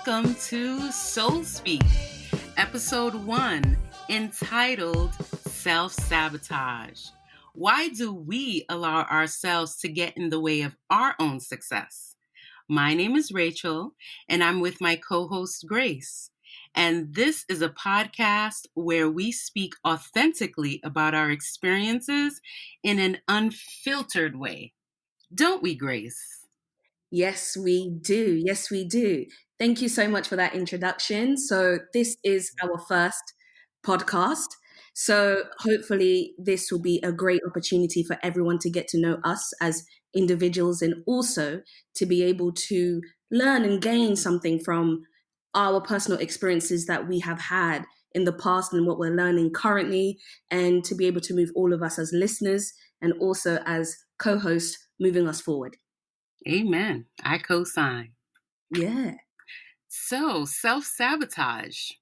Welcome to SoulSpeak, Episode 1, entitled Self-Sabotage. Why do we allow ourselves to get in the way of our own success? My name is Rachel, and I'm with my co-host Grace. And this is a podcast where we speak authentically about our experiences in an unfiltered way. Don't we, Grace? Yes, we do. Yes, we do. Thank you so much for that introduction. So this is our first podcast. So hopefully this will be a great opportunity for everyone to get to know us as individuals and also to be able to learn and gain something from our personal experiences that we have had in the past and what we're learning currently, and to be able to move all of us as listeners and also as co-hosts moving us forward. Amen. I co-sign. Yeah. So, self-sabotage.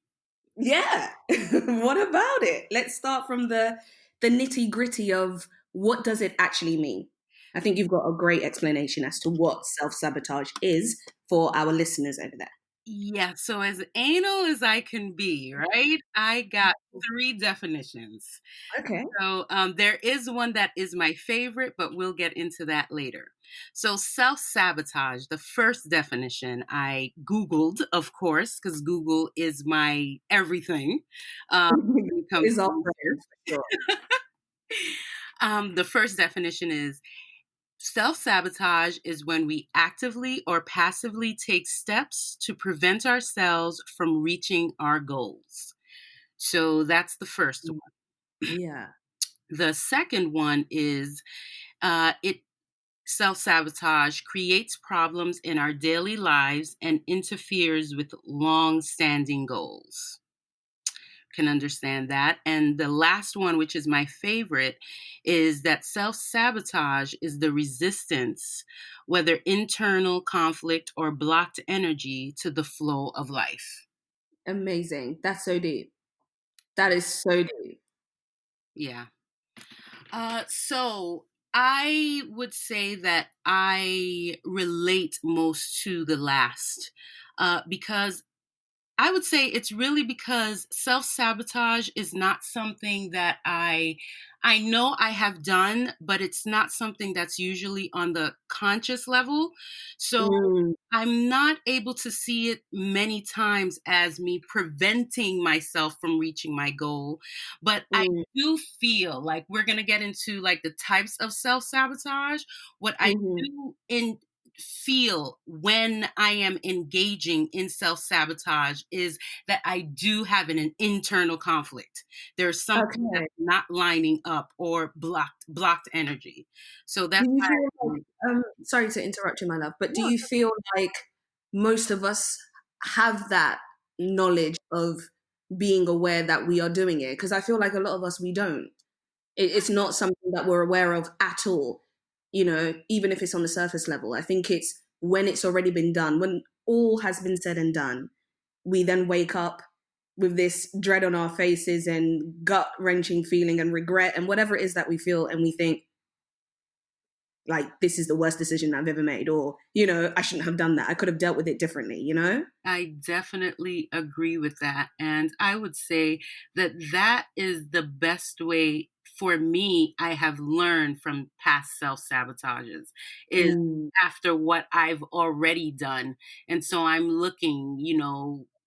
Yeah. What about it? Let's start from the nitty-gritty of what does it actually mean? I think you've got a great explanation as to what self-sabotage is for our listeners over there. Yeah, so as anal as I can be, right? I got 3 definitions. Okay. So there is one that is my favorite, but we'll get into that later. So self-sabotage, the first definition I Googled, of course, because Google is my everything. When it comes Is our to friend, for sure. the first definition is self-sabotage is when we actively or passively take steps to prevent ourselves from reaching our goals. So that's the first one. Yeah. The second one is it self-sabotage creates problems in our daily lives and interferes with long-standing goals. Can understand that. And the last one, which is my favorite, is that self-sabotage is the resistance, whether internal conflict or blocked energy, to the flow of life. Amazing. That's so deep. That is so deep. Yeah. So I would say that I relate most to the last, because I would say it's really because self-sabotage is not something that I know I have done, but it's not something that's usually on the conscious level. So Mm, I'm not able to see it many times as me preventing myself from reaching my goal. But I mm, do feel like we're going to get into like the types of self-sabotage. What I mhm. do in feel when I am engaging in self-sabotage is that I do have an internal conflict. There's something that's Okay. not lining up or blocked energy. So Do that's you feel why like, sorry to interrupt you, my love, but do no, you feel like most of us have that knowledge of being aware that we are doing it? Because I feel like a lot of us, we don't. It's not something that we're aware of at all, even if it's on the surface level. I think it's when it's already been done, when all has been said and done, we then wake up with this dread on our faces and gut wrenching feeling and regret and whatever it is that we feel, and we think, like, this is the worst decision I've ever made, or, I shouldn't have done that. I could have dealt with it differently. I definitely agree with that. And I would say that that is the best way for me I have learned from past self-sabotages is Mm, after what I've already done. And so I'm looking,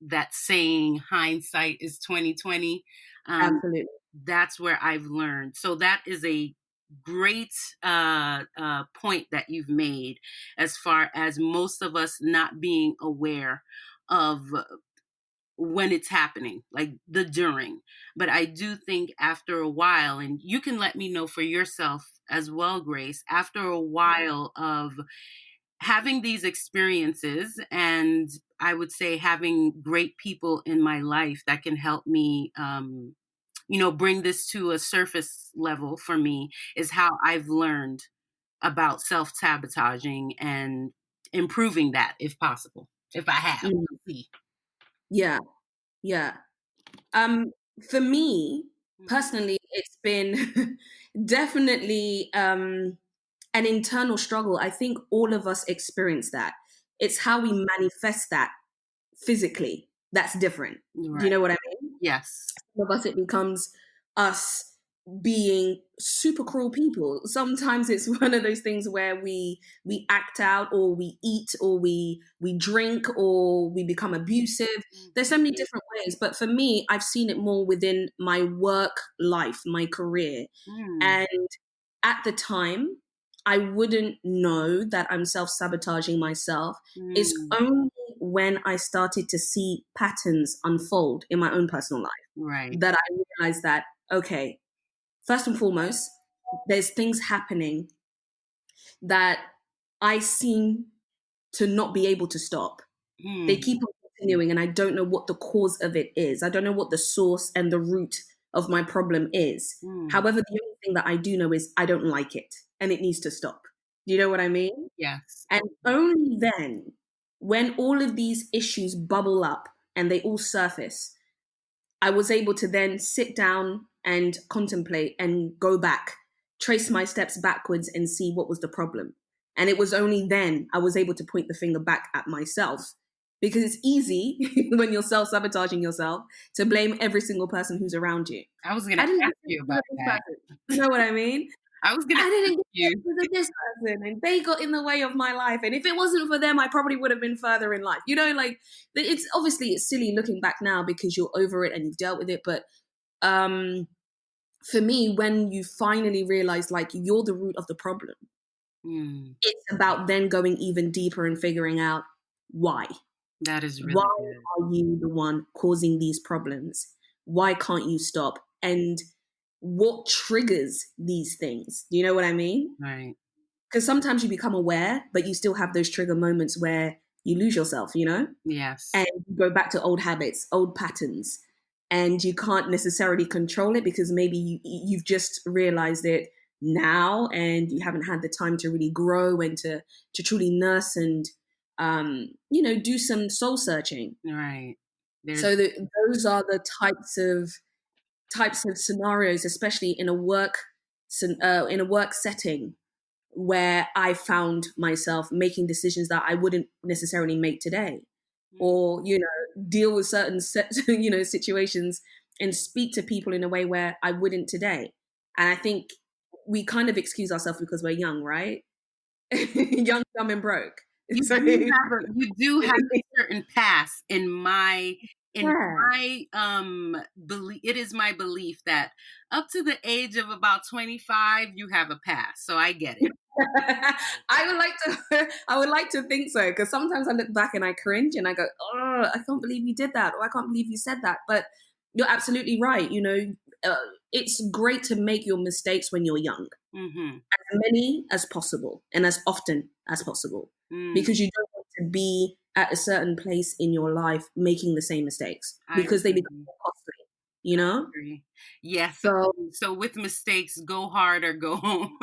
that saying hindsight is 2020. absolutely. That's where I've learned. So that is a great point that you've made as far as most of us not being aware of when it's happening, like the during. But I do think after a while, and you can let me know for yourself as well, Grace, after a while of having these experiences, and I would say having great people in my life that can help me bring this to a surface level for me is how I've learned about self-sabotaging and improving that if possible. If I have. Mm, We'll see. yeah, yeah. Um, for me Mhm. personally, it's been definitely an internal struggle. I think all of us experience that. It's how we manifest that physically. That's different. Do you Right. know what I mean? Yes. Some of us, it becomes us being super cruel people. Sometimes it's one of those things where we act out, or we eat, or we drink, or we become abusive. There's so many different ways, but for me, I've seen it more within my work life, my career. Mm, And at the time, I wouldn't know that I'm self-sabotaging myself. It's mm, only when I started to see patterns unfold in my own personal life right. that I realized that, okay, first and foremost, there's things happening that I seem to not be able to stop. They Mm, keep on continuing, and I don't know what the cause of it is. I don't know what the source and the root of my problem is. mm, However, the only thing that I do know is I don't like it and it needs to stop. Do you know what I mean? yes. And only then, when all of these issues bubble up and they all surface, I was able to then sit down and contemplate and go back, trace my steps backwards and see what was the problem. And it was only then I was able to point the finger back at myself, because it's easy when you're self sabotaging yourself to blame every single person who's around you. I was gonna I didn't ask get this you because about of this that. person. You know what I mean? I was gonna I ask didn't get this you. because of this person, and they got in the way of my life. And if it wasn't for them, I probably would have been further in life. You know, like, it's obviously it's silly looking back now because you're over it and you've dealt with it. But um, for me, when you finally realize like you're the root of the problem, Mm, it's about then going even deeper and figuring out why. that is Why really good. are you the one causing these problems? Why can't you stop? And what triggers these things? Do you know what I mean? Right. Because sometimes you become aware, but you still have those trigger moments where you lose yourself, you know? Yes. And you go back to old habits, old patterns, and you can't necessarily control it because maybe you've just realized it now and you haven't had the time to really grow and to truly nurse and do some soul searching. Right. There's So those are the types of scenarios, especially in a work setting, where I found myself making decisions that I wouldn't necessarily make today, mm, or deal with certain situations and speak to people in a way where I wouldn't today. And I think we kind of excuse ourselves because we're young, right? Young, dumb, and broke. So you do have a certain pass in yeah. my belief. It is my belief that up to the age of about 25 you have a pass. So I get it. I would like to think so, because sometimes I look back and I cringe and I go, "Oh, I can't believe you did that," or "I can't believe you said that." But you're absolutely right. Uh, it's great to make your mistakes when you're young, Mhm. as many as possible and as often as possible, Mm, because you don't want to be at a certain place in your life making the same mistakes I because they become agree. more costly. You know. Agree. Yes. So So with mistakes, go hard or go home.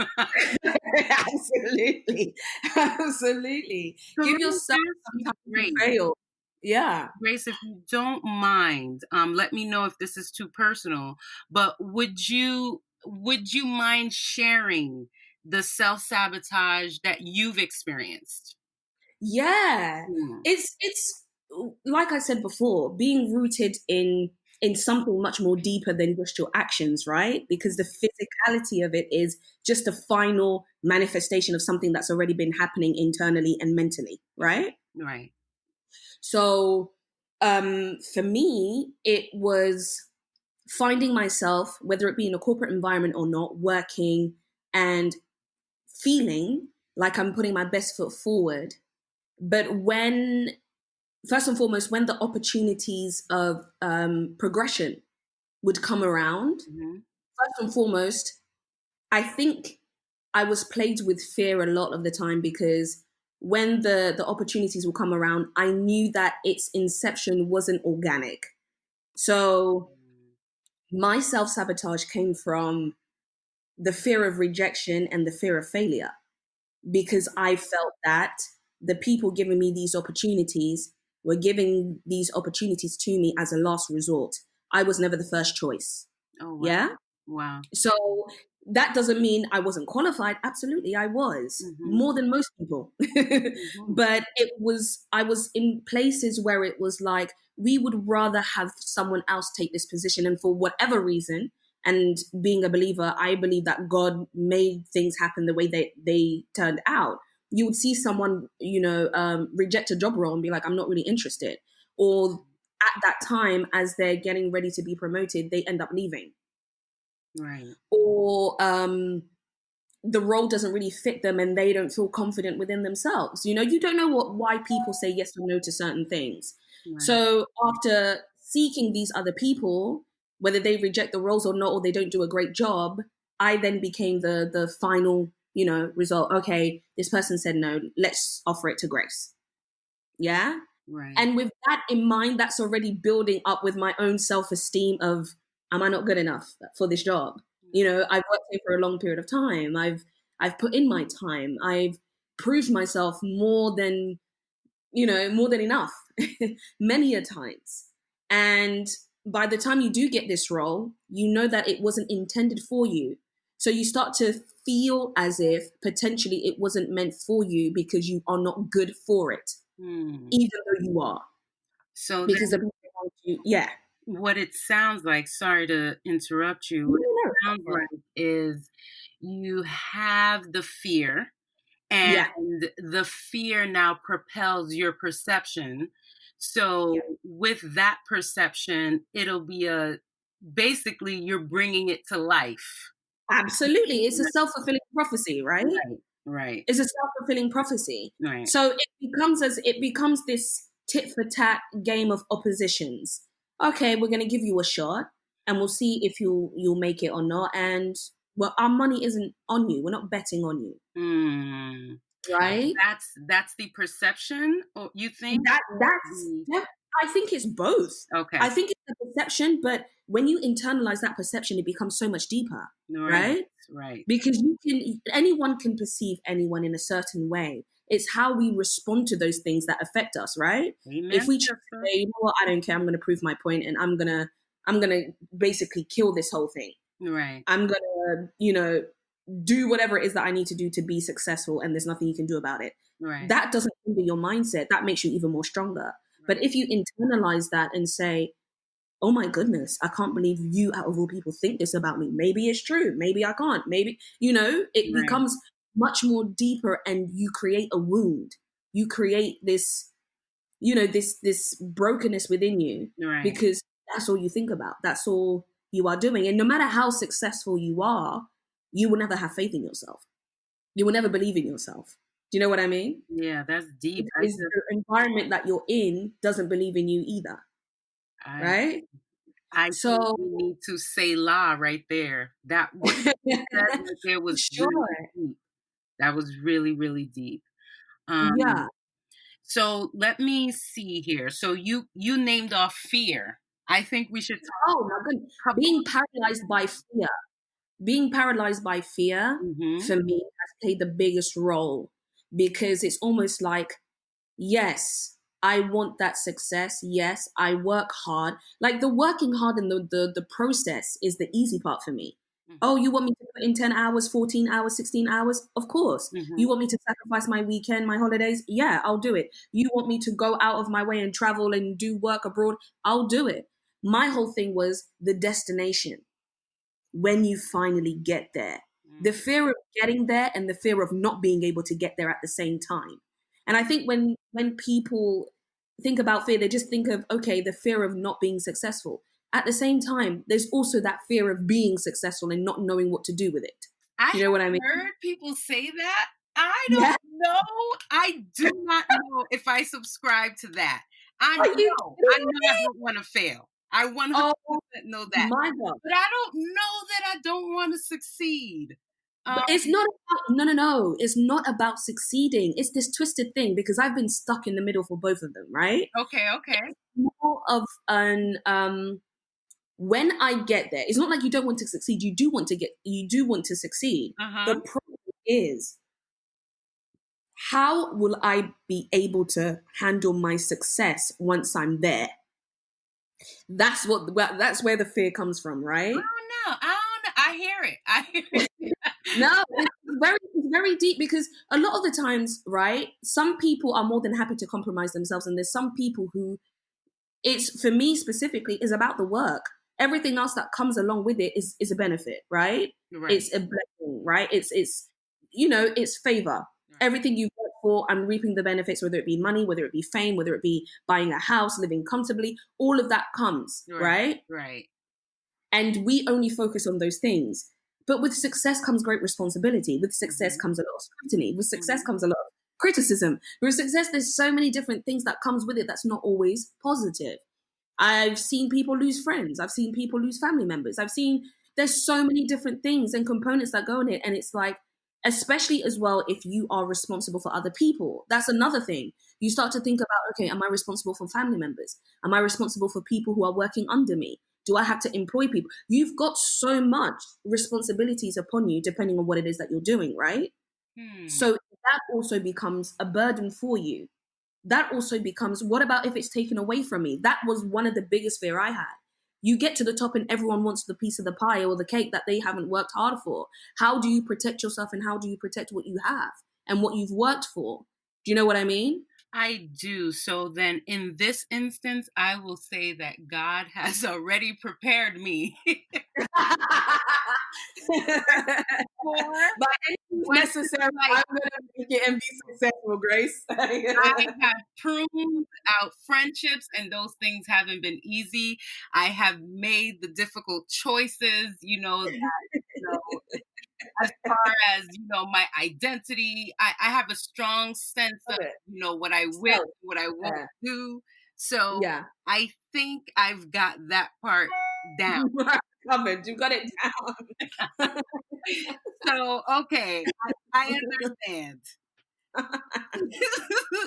absolutely. Absolutely. So Give let me yourself ask some you, time to Grace. fail. Yeah. Grace, if you don't mind, let me know if this is too personal. But would you mind sharing the self sabotage that you've experienced? Yeah. Mm, It's like I said before, being rooted in something much more deeper than just your actions, right? Because the physicality of it is just a final manifestation of something that's already been happening internally and mentally, right? right. So for me, it was finding myself, whether it be in a corporate environment or not, working and feeling like I'm putting my best foot forward. But first and foremost, when the opportunities of progression would come around, Hmm. first and foremost, I think I was plagued with fear a lot of the time, because when the opportunities will come around, I knew that its inception wasn't organic. So my self sabotage came from the fear of rejection and the fear of failure, because I felt that the people giving me these opportunities were giving these opportunities to me as a last resort. I was never the first choice. Oh wow. Yeah. Wow. So That doesn't mean I wasn't qualified. Absolutely, I was Mhm. more than most people. Mhm. But I was in places where it was like, we would rather have someone else take this position. And for whatever reason, and being a believer, I believe that God made things happen the way they turned out. You would see someone, reject a job role and be like, I'm not really interested. Or at that time, as they're getting ready to be promoted, they end up leaving. Right. Or the role doesn't really fit them and they don't feel confident within themselves. You don't know why people say yes or no to certain things. Right. So after seeking these other people, whether they reject the roles or not, or they don't do a great job, I then became the final, result. Okay, this person said no, let's offer it to Grace. Yeah. Right. And with that in mind, that's already building up with my own self-esteem of, am I not good enough for this job? I've worked here for a long period of time. I've put in my time. I've proved myself more than enough, many a times. And by the time you do get this role, you know that it wasn't intended for you. So you start to feel as if potentially it wasn't meant for you because you are not good for it, Hmm. even though you are. So Because the then people around you, yeah. what it sounds like, sorry to interrupt you, No, what it no, no, go sounds for it. like is you have the fear, and Yeah, the fear now propels your perception. yeah. So with that perception, it'll be basically you're bringing it to life. Absolutely. It's a self-fulfilling prophecy, right? Right. Right. Is a self-fulfilling prophecy. Right. So it becomes this tit for tat game of oppositions. Okay, we're gonna give you a shot and we'll see if you'll make it or not. And well, our money isn't on you. We're not betting on you. Mm. Right? That's the perception, or you think, That or that's the that, I think it's both. okay. I think it's the perception, but when you internalize that perception, it becomes so much deeper, Right. right? Right. Because anyone can perceive anyone in a certain way. It's how we respond to those things that affect us, right? If Amen, we choose to sister. say, you know what, I don't care, I'm going to prove my point, and I'm gonna basically kill this whole thing. Right. I'm gonna, do whatever it is that I need to do to be successful, and there's nothing you can do about it. Right. That doesn't hinder your mindset. That makes you even more stronger. But Right. if you internalize that and say, oh my goodness, I can't believe you out of all people think this about me. Maybe it's true. Maybe I can't. Maybe, it Right. becomes much more deeper and you create a wound. You create this, this brokenness within you Right. because that's all you think about. That's all you are doing. And no matter how successful you are, you will never have faith in yourself. You will never believe in yourself. Do you know what I mean? Yeah, that's deep. Because the environment that you're in doesn't believe in you either. I Right? I think So we need to say la right there. That what you said right there was really sure. deep. That was really, really deep. Yeah. Um, so let me see here. So you named off fear. I think we should talk Oh my goodness. a couple. Being paralyzed by fear Mm-hmm. for me has played the biggest role because it's almost like, yes, I want that success. Yes, I work hard. Like the working hard and the process is the easy part for me. Oh, you want me to put in 10 hours, 14 hours, 16 hours? Of course. Mm-hmm. You want me to sacrifice my weekend, my holidays? Yeah, I'll do it. You want me to go out of my way and travel and do work abroad? I'll do it. My whole thing was the destination when you finally get there. The Mm-hmm. fear of getting there and the fear of not being able to get there at the same time. And I think when people think about fear, they just think of, okay, the fear of not being successful. At the same time, there's also that fear of being successful and not knowing what to do with it. I You know what I have mean? heard people say that. I don't Yeah. know. I do not know if I subscribe to that. Are you I kidding know I me? don't want to fail. I Oh 100% know that. my God. But I don't know that I don't want to succeed. But Um, it's not about, no, no, no. It's not about succeeding. It's this twisted thing because I've been stuck in the middle for both of them, right? okay, okay. More of an when I get there, it's not like you don't want to succeed. You do want to succeed. The Uh-huh. problem is, how will I be able to handle my success once I'm there? That's where the fear comes from, I right? don't know. I don't know. I hear it. I hear it. No, it's very deep because a lot of the times, right? Some people are more than happy to compromise themselves, and there's some people who it's for me specifically is about the work. Everything else that comes along with it is a benefit, right? Right. It's a blessing, right? It's you know, it's favor. Right. Everything you work for, I'm reaping the benefits, whether it be money, whether it be fame, whether it be buying a house, living comfortably, all of that comes, Right. right? Right. And we only focus on those things. But with success comes great responsibility. With success Mhm. comes a lot of scrutiny. With success Mhm. comes a lot of criticism. With success, there's so many different things that comes with it that's not always positive. I've seen people lose friends. I've seen people lose family members. I've seen there's so many different things and components that go in it. And it's like, especially as well, if you are responsible for other people, that's another thing. You start to think about, okay, am I responsible for family members? Am I responsible for people who are working under me? Do I have to employ people? You've got so much responsibilities upon you, depending on what it is that you're doing, right? Hmm. So that also becomes a burden for you. That also becomes, what about if it's taken away from me? That was one of the biggest fear I had. You get to the top and everyone wants the piece of the pie or the cake that they haven't worked hard for. How do you protect yourself and how do you protect what you have and what you've worked for? Do you know what I mean? I do. So then in this instance, I will say that God has already prepared me for By any means when necessary, like I'm gonna make it and be successful, Grace. I have pruned out friendships and those things haven't been easy. I have made the difficult choices, you know, as far as, my identity. I have a strong sense of, Love it. what I will, Self. what I won't Yeah. do. So Yeah. I think I've got that part down. You are covered. You got it down. So, okay, I understand.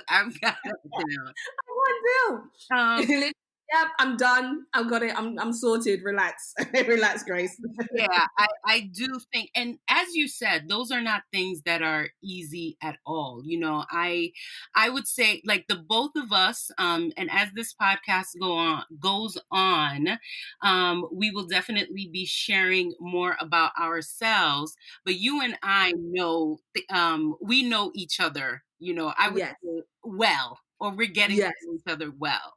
I've got it down. One Um, deal. Yep, I'm done. I've got it. I'm sorted. Relax. Relax, Grace. Yeah, I do think, and as you said, those are not things that are easy at all. I would say like the both of us, and as this podcast goes on, we will definitely be sharing more about ourselves. But you and I know, we know each other. I would Yes. say well, or we're getting to Yes. know each other well.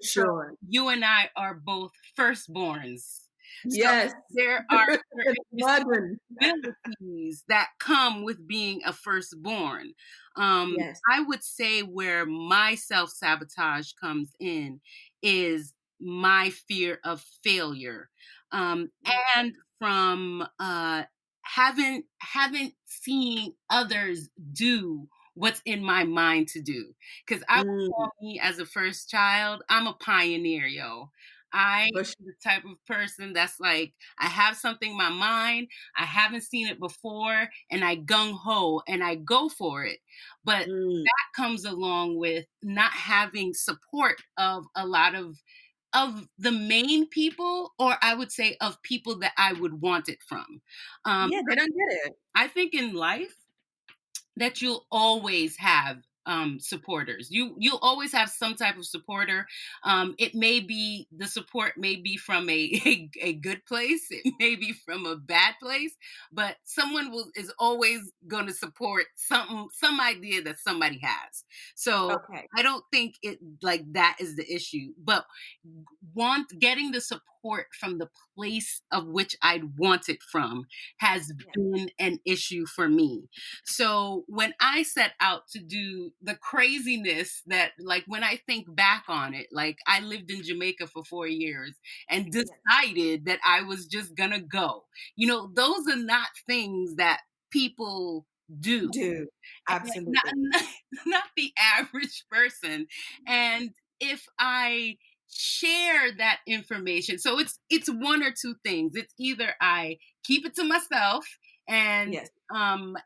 So Sure. you and I are both firstborns. So Yes. there are certain Burden. responsibilities that come with being a firstborn. Yes. I would say where my self-sabotage comes in is my fear of failure. And from haven't seen others do what's in my mind to do. Because I would Mm, call me as a first child, I'm a pioneer, yo. I for sure. am the type of person that's like, I have something in my mind, I haven't seen it before, and I gung ho and I go for it. But Mm, that comes along with not having support of a lot of the main people, or I would say of people that I would want it from. Um, yeah, they don't get it. I think in life, that you'll always have supporters. You'll always have some type of supporter. It may be the support may be from a good place. It may be from a bad place, but someone is always going to support some idea that somebody has. So Okay. I don't think it like that is the issue, but getting the support from the place of which I'd want it from has Yeah. been an issue for me. So when I set out to do the craziness that, like, when I think back on it, like I lived in Jamaica for 4 years and Yes. decided that I was just gonna go. Those are not things that people do. Do. Like, not, Absolutely. not the average person. And if I share that information, so it's one or two things. It's either I keep it to myself, and Yes.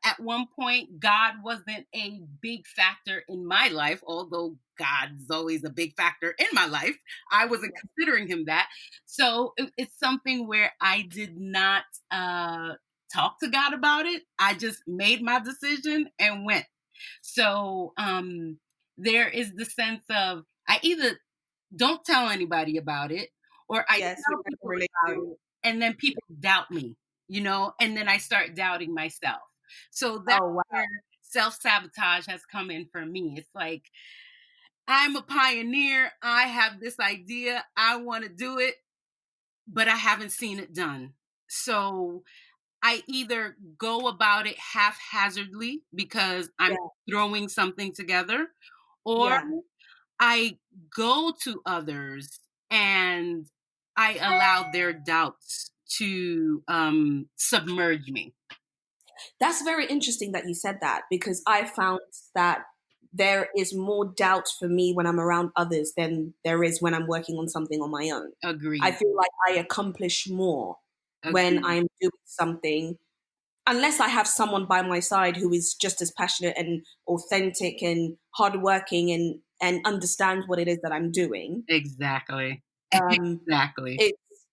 at one point God wasn't a big factor in my life, although God's always a big factor in my life. I wasn't Yes. considering him that. So it's something where I did not talk to God about it. I just made my decision and went. So there is the sense of I either don't tell anybody about it, or I Yes. We tell can people relate about to. it and then people doubt me. and then I start doubting myself. So that's Oh, wow. where self sabotage has come in for me. It's like, I'm a pioneer. I have this idea. I want to do it, but I haven't seen it done. So I either go about it haphazardly because I'm Yeah. throwing something together, or Yeah. I go to others and I allow their doubts to submerge me. That's very interesting that you said that, because I found that there is more doubt for me when I'm around others than there is when I'm working on something on my own. I Agreed. feel like I accomplish more when Agreed. I'm doing something, unless I have someone by my side who is just as passionate and authentic and hardworking and understands what it is that I'm doing. Exactly. Um, Exactly.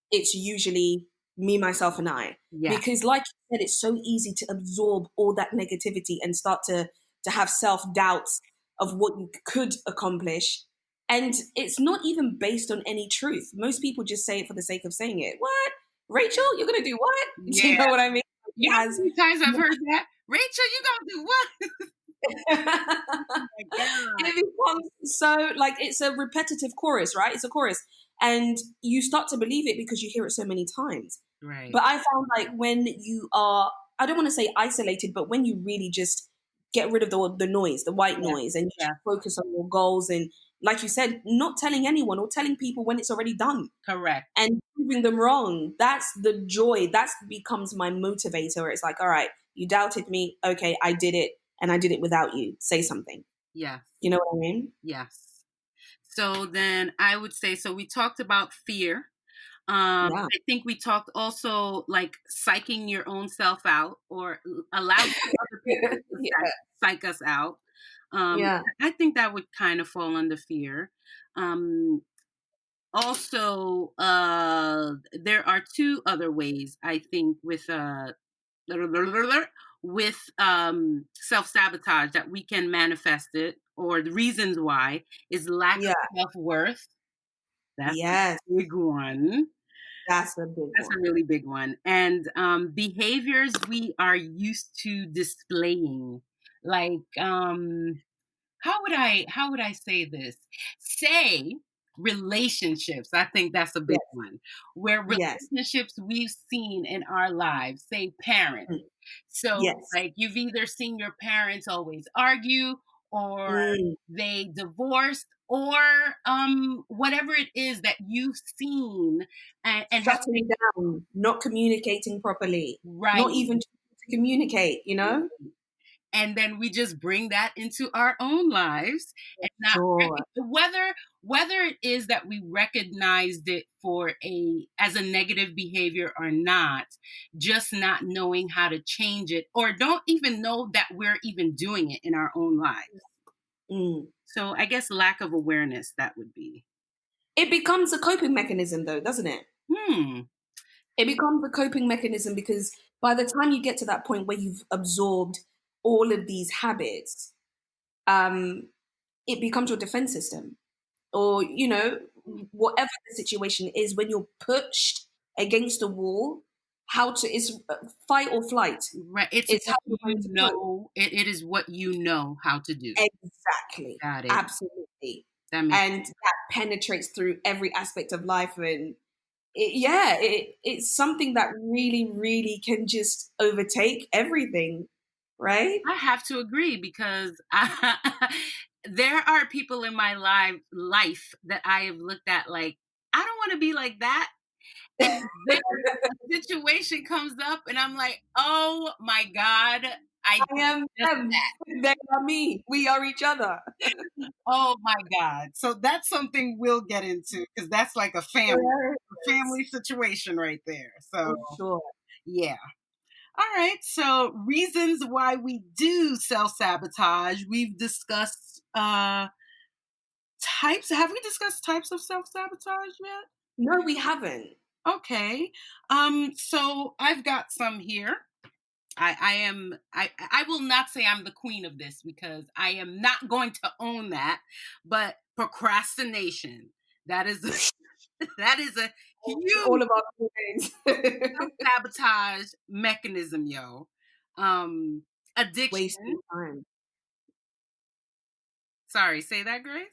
it's usually me, myself, and I. Yeah. Because, like you said, it's so easy to absorb all that negativity and start to have self doubts of what you could accomplish. And it's not even based on any truth. Most people just say it for the sake of saying it. What? Rachel, you're gonna do what? Do you Yeah. know what I mean? You It know how has many times I've heard that? Rachel, you gonna do what? it My God. becomes so, like, it's a repetitive chorus, right? It's a chorus. And you start to believe it because you hear it so many times. Right. But I found, like, when you are, I don't want to say isolated, but when you really just get rid of the noise, the white Yeah. noise, and you just Yeah. focus on your goals, and, like you said, not telling anyone or telling people when it's already done Correct. and proving them wrong. That's the joy. That becomes my motivator. It's like, all right, you doubted me. Okay, I did it, and I did it without you. Say something. Yes. You know what I mean? Yes. So then I would say, so we talked about fear. Yeah. I think we talked also like psyching your own self out, or allowing other people to Yeah. psych us out. Um, Yeah. I think that would kind of fall under fear. Um, Also, there are two other ways I think with self sabotage that we can manifest it, or the reasons why is lack Yeah. of self worth. That's a Yes. big one. That's a big That's a one. really big one. And behaviors we are used to displaying, like how would I say this? Say relationships. I think that's a big Yes. one. Where Yes. relationships we've seen in our lives, say parents. Mm. So Yes. like you've either seen your parents always argue, or Mm. they divorced, or whatever it is that you've seen, and have Shutting down, not communicating properly, right. not even to communicate, you know? And then we just bring that into our own lives, and not Sure. whether it is that we recognized it for a as a negative behavior or not, just not knowing how to change it, or don't even know that we're even doing it in our own lives. Mm. So I guess lack of awareness, that would be. It becomes a coping mechanism, though, doesn't it? Hmm. It becomes a coping mechanism because by the time you get to that point where you've absorbed all of these habits, um, it becomes your defense system. Or, whatever the situation is, when you're pushed against the wall, how to, it's fight or flight. Right. It's It's how what you're going you to cope. know. It is what you know how to do. Exactly. Got it. Absolutely. That makes And that penetrates through every aspect of life. And it's something that really, really can just overtake everything, right? I have to agree, because there are people in my life that I have looked at like, I don't want to be like that. And then a situation comes up and I'm like, oh my God, I I am just them. They are me. We are each other. oh my God. So that's something we'll get into, because that's like a Hilarious. family situation right there. So For sure. yeah. All right. So reasons why we do self sabotage. We've discussed types. Have we discussed types of self sabotage yet? No, we haven't. Okay. So I've got some here. I will not say I'm the queen of this, because I am not going to own that, but procrastination. That is that is a all Huge of our feelings. self-sabotage mechanism, yo. Um, Wasting addiction. time. Sorry, say that, Grace?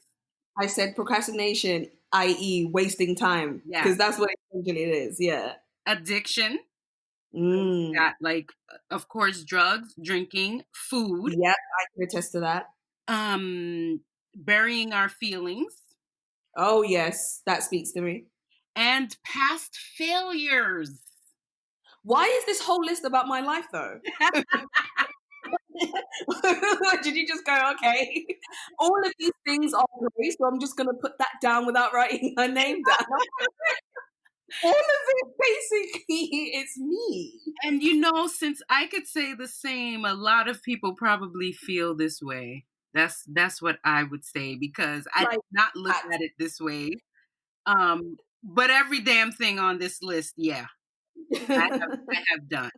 I said procrastination, i.e., wasting time, Yes. because that's what essentially it is. Yeah. Addiction. Mm. Got like, of course, drugs, drinking, food, Yep, I can attest to that. burying our feelings, Oh yes, that speaks to me. and past failures. Why is this whole list about my life though? Did you just go, okay? All of these things are great, so I'm just gonna put that down without writing her name down. All of it basically it's me. And since I could say the same, a lot of people probably feel this way. That's what I would say because I did Like not look that. at it this way. But every damn thing on this list, yeah, I have done.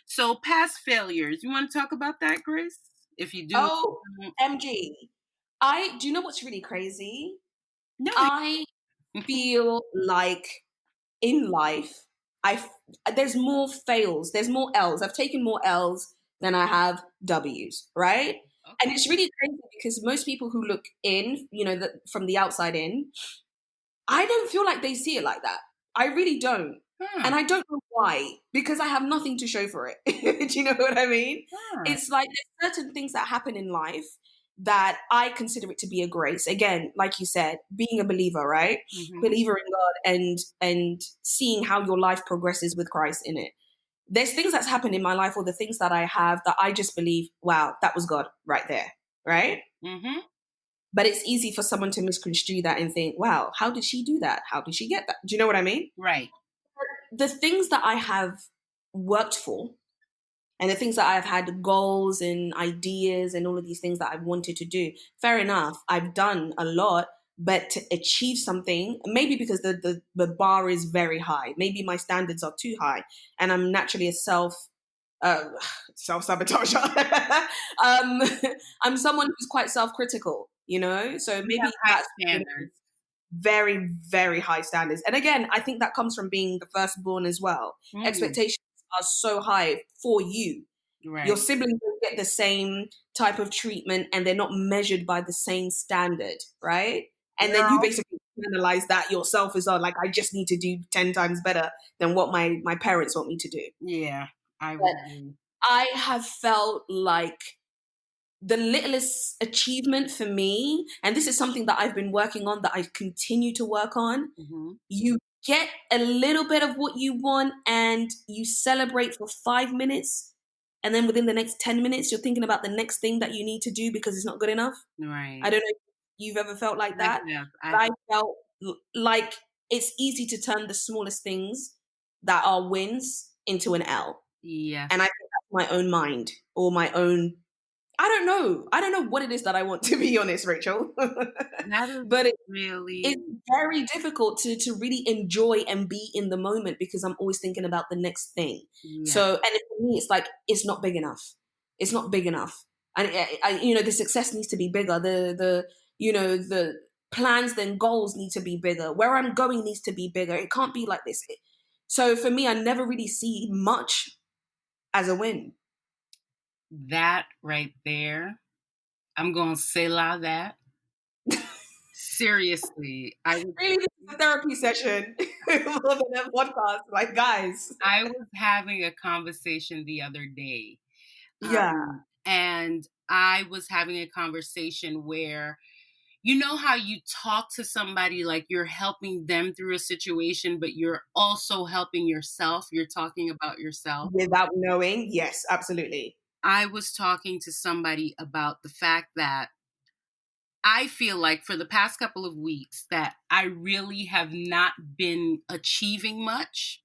So past failures. You want to talk about that, Grace? If you do, Oh, MG. I do you know what's really crazy? no. I feel like in life, there's more fails, there's more L's. I've taken more L's than I have W's, right? And Okay. it's really crazy because most people who look in, from the outside in, I don't feel like they see it like that. I really don't. Huh. And I don't know why, because I have nothing to show for it. Do you know what I mean? Huh. It's like there's certain things that happen in life that I consider it to be a grace. Again, like you said, being a believer, right? Hmm. Believer in God and seeing how your life progresses with Christ in it. There's things that's happened in my life or the things that I have that I just believe, wow, that was God right there. Right? Hmm. But it's easy for someone to misconstrue that and think, wow, how did she do that? How did she get that? Do you know what I mean? Right. The things that I have worked for and the things that I've had goals and ideas and all of these things that I've wanted to do, fair enough, I've done a lot. But to achieve something, maybe because the bar is very high, maybe my standards are too high, and I'm naturally a uh, self-sabotager. um, I'm someone who's quite self-critical, so You have maybe high that's what it is. standards. Very, very high standards. And again, I think that comes from being the firstborn as well. Mm, Expectations are so high for you. Your right. siblings don't get the same type of treatment and they're not measured by the same standard, right? And then you Girl. basically analyze that yourself as well. Like, I just need to do 10 times better than what my parents want me to do. Yeah, I would But agree. I have felt like the littlest achievement for me, and this is something that I've been working on, that I continue to work on, Hmm. you get a little bit of what you want and you celebrate for 5 minutes. And then within the next 10 minutes, you're thinking about the next thing that you need to do because it's not good enough. I Right. don't know if you've ever felt like I that, have. I but have. I felt like it's easy to turn the smallest things that are wins into an L. Yes. And I think that's my own mind or my own, I don't know. I don't know what it is that I want, to be honest, Rachel. That is But it's really, very difficult to really enjoy and be in the moment because I'm always thinking about the next thing. yeah. So, and for me, it's like, it's not big enough. It's not big enough. And, the success needs to be bigger. The plans and goals need to be bigger. Where I'm going needs to be bigger. It can't be like this. So for me, I never really see much as a win. That right there. I'm going to say la that. Seriously, Really, this is a therapy session more than a podcast. Like, guys. I was having a conversation the other day, Yeah. and I was having a conversation where you know how you talk to somebody like you're helping them through a situation, but you're also helping yourself. You're talking about yourself. Without knowing, yes, absolutely. I was talking to somebody about the fact that I feel like for the past couple of weeks that I really have not been achieving much.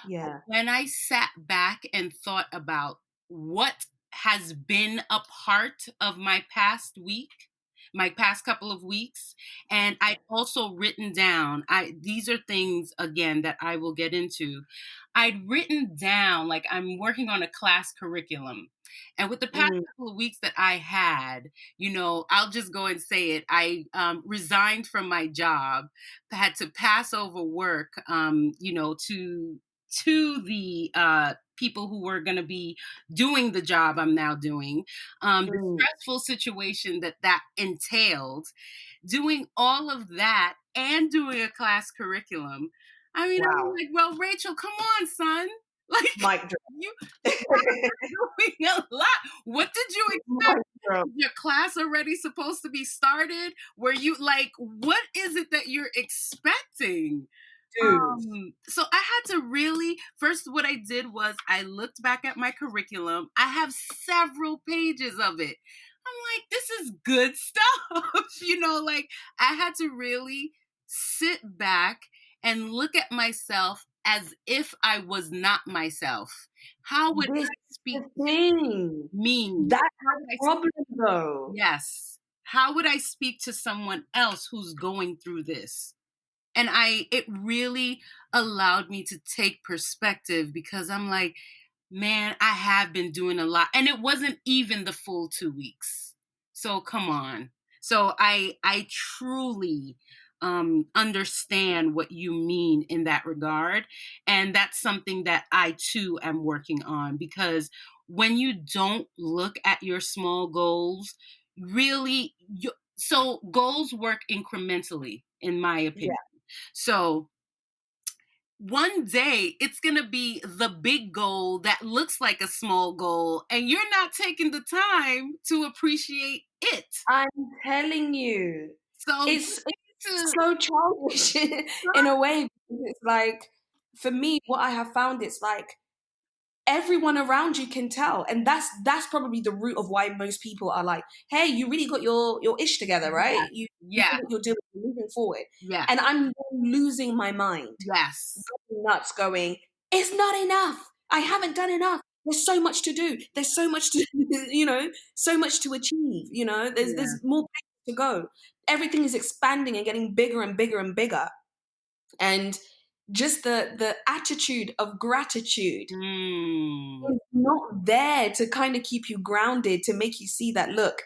Yeah. When I sat back and thought about what has been a part of my past week, my past couple of weeks, and I'd also written down, I these are things again that I will get into. I'd written down, like, I'm working on a class curriculum. And with the past Mm, couple of weeks that I had, I'll just go and say it. I resigned from my job, had to pass over work, to the people who were going to be doing the job I'm now doing. The mm. stressful situation that entailed, doing all of that and doing a class curriculum. I mean, I'm Wow. like, well, Rachel, come on, son. Like, Mic drop. you are doing a lot. What did you expect? Mic drop. Is your class already supposed to be started? Were you like, what is it that you're expecting? Dude. So I had to really, first, what I did was I looked back at my curriculum. I have several pages of it. I'm like, this is good stuff. Like, I had to really sit back and look at myself as if I was not myself. How would This I is speak the thing. mean? That's How the would I problem, though. Yes. How would I speak to someone else who's going through this? And it really allowed me to take perspective, because I'm like, man, I have been doing a lot. And it wasn't even the full 2 weeks. So come on. So I truly understand what you mean in that regard. And that's something that I too am working on, because when you don't look at your small goals, really, so goals work incrementally, in my opinion. Yeah. So one day it's going to be the big goal that looks like a small goal, and you're not taking the time to appreciate it. I'm telling you. So you It's need to so childish in a way. Because it's like, for me, what I have found, it's like everyone around you can tell, and that's probably the root of why most people are like, hey, you really got your ish together, right? yes, You know yes, what you're doing, you're moving forward. yes, And I'm losing my mind, yes, going nuts, going, it's not enough, I haven't done enough, there's so much to do, there's so much to so much to achieve, yeah. there's more places to go, everything is expanding and getting bigger and bigger and bigger. And just the attitude of gratitude Mm. is not there to kind of keep you grounded, to make you see that, look,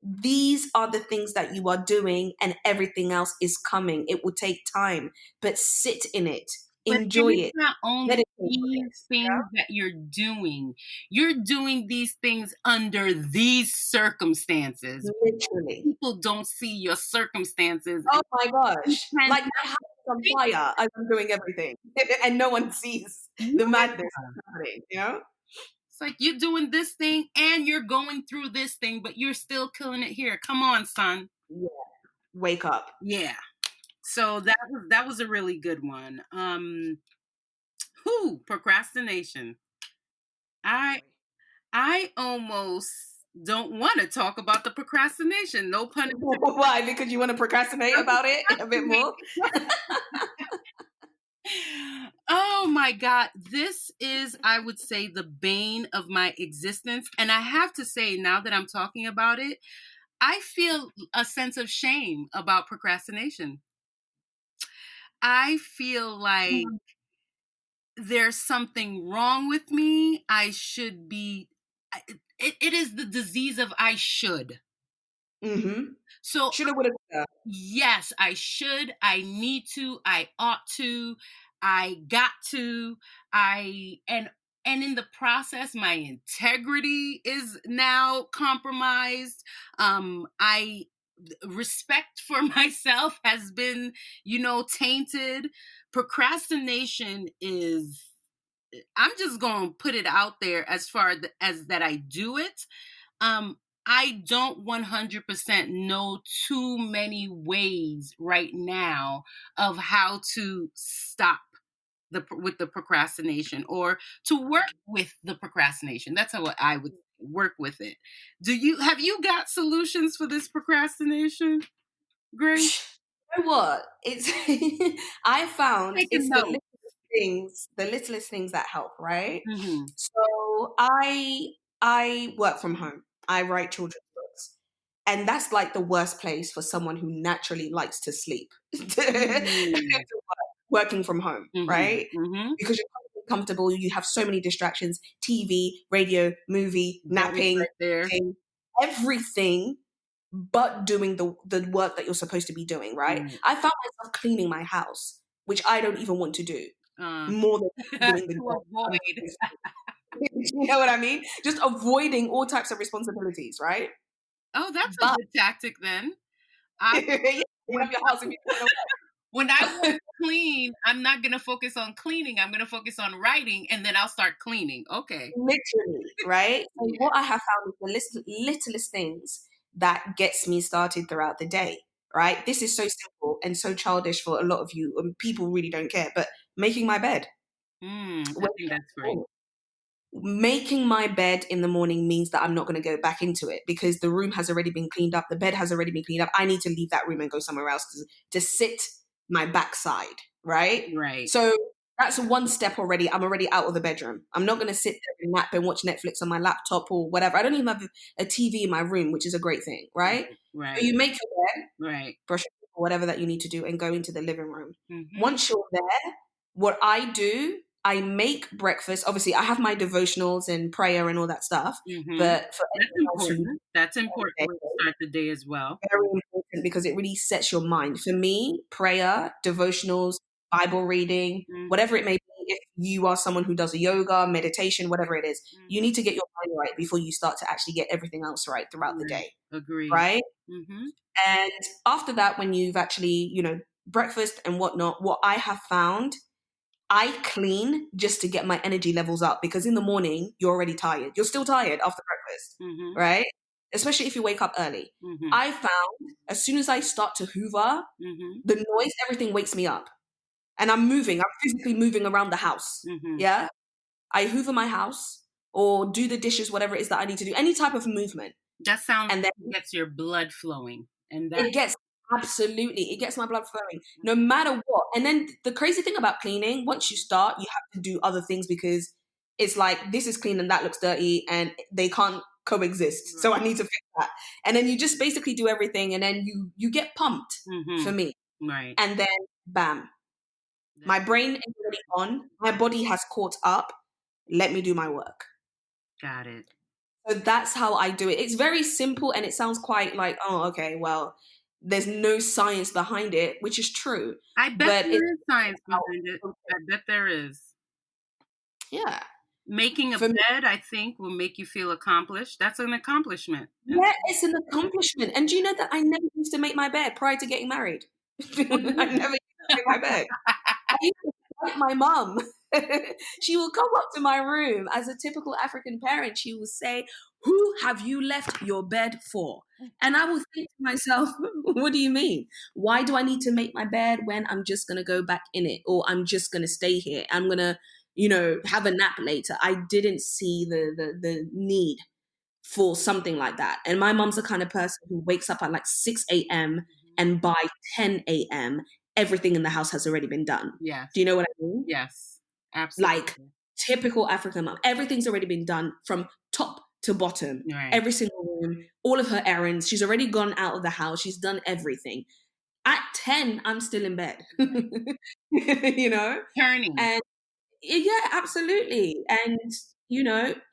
these are the things that you are doing and everything else is coming. It will take time, but sit in it, But and enjoy it's it, not only meditate on these it. things that you're doing. You're doing these things under these circumstances. Literally. People don't see your circumstances, Oh and my you gosh. tend Like my house is on to fire as I'm doing everything. And no one sees think, the madness yeah. that's happening? It's like you're doing this thing and you're going through this thing, but you're still killing it here. Come on, son. Yeah. Wake up. Yeah. So that was a really good one. Procrastination. I I almost don't want to talk about the procrastination. No pun Why? Because you want to procrastinate about it a bit more? intended. Oh my God. This is, I would say, the bane of my existence. And I have to say, now that I'm talking about it, I feel a sense of shame about procrastination. I feel like there's something wrong with me. I should be, it is the disease of I should. Mm-hmm. So, Shoulda, woulda, coulda. yes, I should, I need to, I ought to, I got to, and in the process, my integrity is now compromised. I respect for myself has been, tainted. Procrastination is, I'm just going to put it out there, as far as that I do it. um I don't 100% know too many ways right now of how to stop with the procrastination, or to work with the procrastination. That's how I would work with it. Have you got solutions for this procrastination, Grace? You know what? It's I found Take a it's note. the littlest things that help, right? Hmm. So I work from home. I write children's books. And that's like the worst place for someone who naturally likes to sleep. Mm. Working from home, Mhm, right? mhm. Because you're constantly comfortable, you have so many distractions, TV, radio, movie, That is napping, right there. eating, everything but doing the work that you're supposed to be doing, right? Right. I found myself cleaning my house, which I don't even want to do, Uh, more than doing the to job I'm avoid. supposed to do. You know what I mean? Just avoiding all types of responsibilities, right? Oh, that's a But good tactic then. I yeah, clean when up your house if you don't when I know. wanna clean, I'm not gonna focus on cleaning, I'm gonna focus on writing, and then I'll start cleaning. Okay. Literally, right? So Yeah. what I have found is the littlest things that gets me started throughout the day, right? This is so simple and so childish for a lot of you, and people really don't care. But making my bed, I waking think up that's in the great. morning. Making my bed in the morning means that I'm not going to go back into it because the room has already been cleaned up, the bed has already been cleaned up. I need to leave that room and go somewhere else to sit my backside, right? Right. So that's one step already. I'm already out of the bedroom. I'm not going to sit there and nap and watch Netflix on my laptop or whatever. I don't even have a TV in my room, which is a great thing, right? So Right. you make your bed, Right. brush your teeth or whatever that you need to do, and go into the living room. Mhm. Once you're there, what I do, I make breakfast. Obviously, I have my devotionals and prayer and all that stuff. Mhm. But for That's anyone else who important. That's important every way to day, start the day as well. very important because it really sets your mind. For me, prayer, devotionals, Bible reading, Mhm. whatever it may be, if you are someone who does a yoga, meditation, whatever it is, you Mhm. need to get your mind right before you start to actually get everything else right throughout the Right. day, Agreed. right? Mhm. And after that, when you've actually, breakfast and whatnot, what I have found, I clean just to get my energy levels up because in the morning, you're already tired. You're still tired after breakfast, Mhm. right? Especially if you wake up early. Mhm. I found as soon as I start to hoover, Mhm. the noise, everything wakes me up. And I'm physically moving around the house. Mhm. Yeah. I hoover my house or do the dishes, whatever it is that I need to do, any type of movement. That sounds And like then it gets your blood flowing, and that it gets absolutely, it gets my blood flowing no Mhm. matter what. And then the crazy thing about cleaning, once you start, you have to do other things because it's like this is clean and that looks dirty and they can't coexist. So I Right. need to fix that. And then you just basically do everything and then you get pumped for Mhm. me. Right. And then bam, my That's brain is already on, my body has caught up. Let me do my work. got it. So that's how I do it. It's very simple and it sounds quite like, oh, okay, well, there's no science behind it, which is true. I bet But it's there is science behind it. how, I bet there is. yeah. Making a For me, bed, I think, will make you feel accomplished. That's an accomplishment. yeah, it's an accomplishment. And do you know that I never used to make my bed prior to getting married? Oh, I really? never used to make my bed. I used to fight my mum. She will come up to my room as a typical African parent. She will say, "Who have you left your bed for?" And I will think to myself, "What do you mean? Why do I need to make my bed when I'm just going to go back in it or I'm just going to stay here? I'm going to, have a nap later." I didn't see the need for something like that. And my mom's the kind of person who wakes up at like 6 a.m. Mhm. and by 10 a.m., everything in the house has already been done. Do Yes. you know what I mean? Yes. Like Absolutely. typical African mom. Everything's already been done from top to bottom. Right. Every single room, all of her errands. She's already gone out of the house. She's done everything. At 10, I'm still in bed. Right. you know? Turning. And yeah, absolutely. And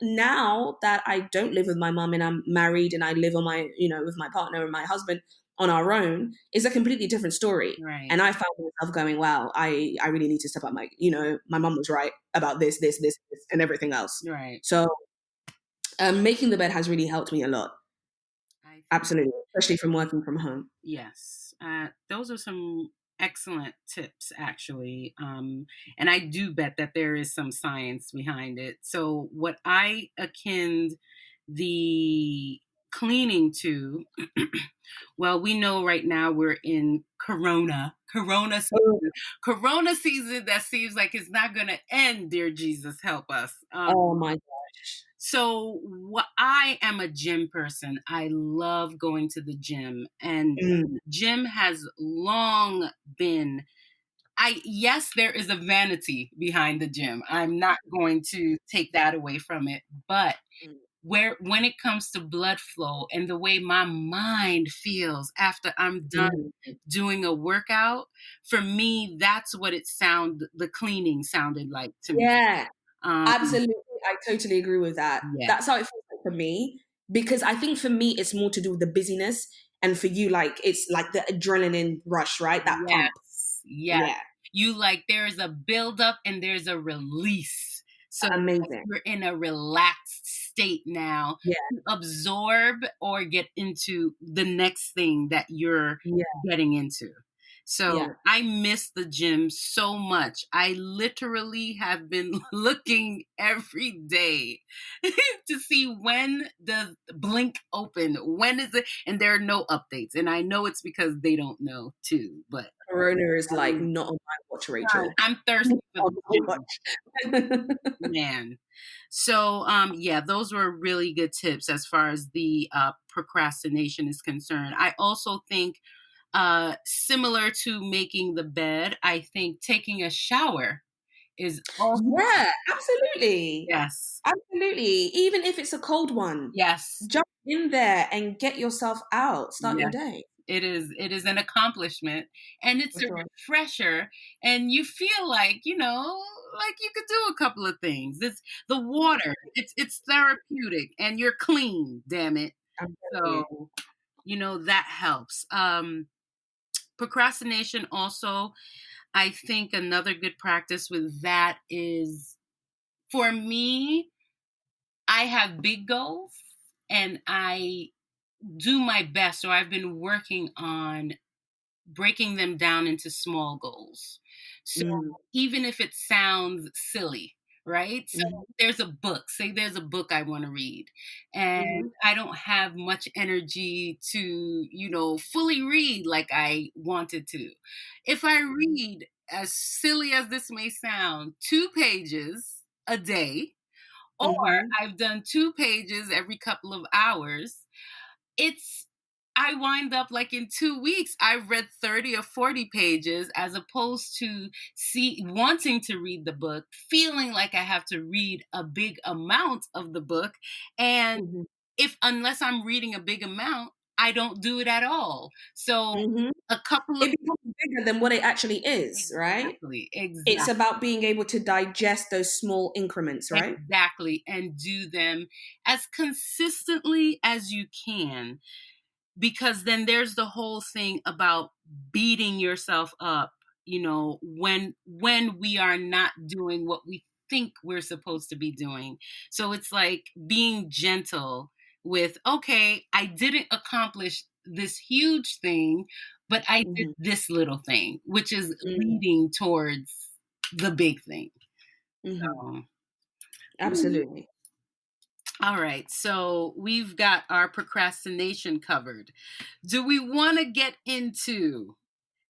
now that I don't live with my mum and I'm married and I live on my, with my partner and my husband on our own, is a completely different story. Right. And I found myself going, wow, I really need to step up my mum was right about this, and everything else. Right. So making the bed has really helped me a lot. I think Absolutely. Especially from working from home. yes. Those are some excellent tips, actually. And I do bet that there is some science behind it. So, what I akin the cleaning to, well, we know right now we're in Oh, Corona season that seems like it's not going to end, dear Jesus, help us. oh my gosh. So what I am a gym person. I love going to the gym, and Mm, gym has long been I yes, there is a vanity behind the gym. I'm not going to take that away from it, but mm. where when it comes to blood flow and the way my mind feels after I'm done Mhm. doing a workout, for me, that's what the cleaning sounded like to me. Yeah, Um, absolutely. I totally agree with that. yeah. That's how it feels like for me. Because I think for me, it's more to do with the busyness. And for you, like, it's like the adrenaline rush, right? That pump. Yes. Yes. Yeah. You like there's a buildup and there's a release. So like, Amazing. you're in a relaxed state now Yeah. to absorb or get into the next thing that you're Yeah. getting into. Yeah. So I miss the gym so much. I literally have been looking every day to see when does blink open, when is it, and there are no updates. And I know it's because they don't know too, but Corona is like um, not on my watch, God, Rachel. I'm thirsty Not for on the my gym, watch. man. So yeah, those were really good tips as far as the procrastination is concerned. I also think similar to making the bed, I think taking a shower is also Yeah, absolutely. yes. Absolutely. Even if it's a cold one, Yes. jump in there and get yourself out. Start your Yes. day. It is an accomplishment and it's For a sure. refresher and you feel like, like you could do a couple of things. It's the water. It's therapeutic and you're clean, damn it. I'm telling you. So, that helps. Procrastination also, I think another good practice with that is for me, I have big goals and I do my best. So I've been working on breaking them down into small goals. So Mm, even if it sounds silly, right? So mhm, say there's a book I want to read, and mhm, I don't have much energy to, fully read like I wanted to. If I read, as silly as this may sound, 2 pages a day, or mhm, I've done 2 pages every couple of hours, it's I wind up like in 2 weeks, I've read 30 or 40 pages as opposed to wanting to read the book, feeling like I have to read a big amount of the book. And mhm, unless I'm reading a big amount, I don't do it at all. So mhm. a couple of It becomes bigger than what it actually is, right? exactly, It's exactly, about being able to digest those small increments, right? exactly, and do them as consistently as you can because then there's the whole thing about beating yourself up, when we are not doing what we think we're supposed to be doing. So it's like being gentle with, okay, I didn't accomplish this huge thing, but I did Mhm, this little thing, which is mm, leading towards the big thing. mhm. So, Absolutely. all right, so we've got our procrastination covered. Do we want to get into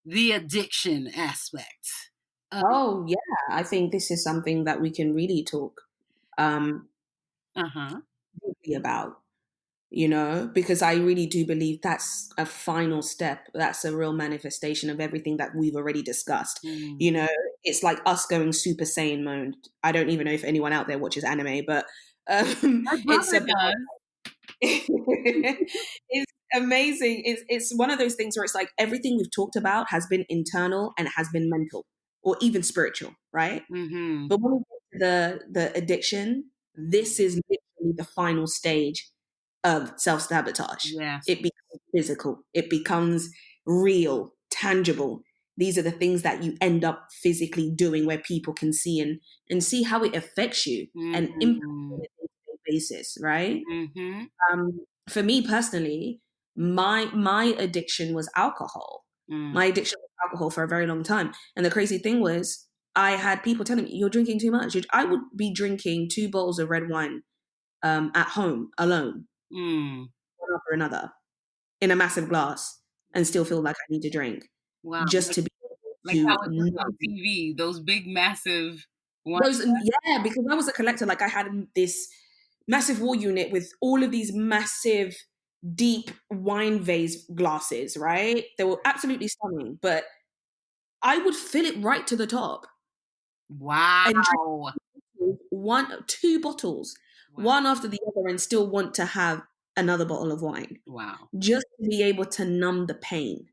the addiction aspect? Oh, yeah. I think this is something that we can really talk um, Uh-huh. deeply about, you know, because I really do believe that's a final step. That's a real manifestation of everything that we've already discussed. Mm. You know, it's like us going Super Saiyan mode. I don't even know if anyone out there watches anime, but My it's brother about does. it's amazing. It's one of those things where it's like everything we've talked about has been internal and has been mental or even spiritual, right? Mhm. But when we get to the addiction, this is literally the final stage of self-sabotage. Yes. It becomes physical. It becomes real, tangible. These are the things that you end up physically doing where people can see and see how it affects you and impacts you on Mhm. a day-to-day basis, right? Mhm. For me personally, my addiction was alcohol. Mm. My addiction was alcohol for a very long time. And the crazy thing was, I had people telling me, "You're drinking too much." I would be drinking 2 bottles of red wine at home alone, Mm. one after another, in a massive glass, and still feel like I need to drink Wow. just Like to be able like how to it looks on numb TV, those big massive ones. those. Yeah, because I was a collector. Like I had this massive wall unit with all of these massive, deep wine vase glasses. Right, they were absolutely stunning, but I would fill it right to the top and drink Wow. 2 bottles. Wow. one after the other, and still want to have another bottle of wine, Wow. just to be able to numb the pain,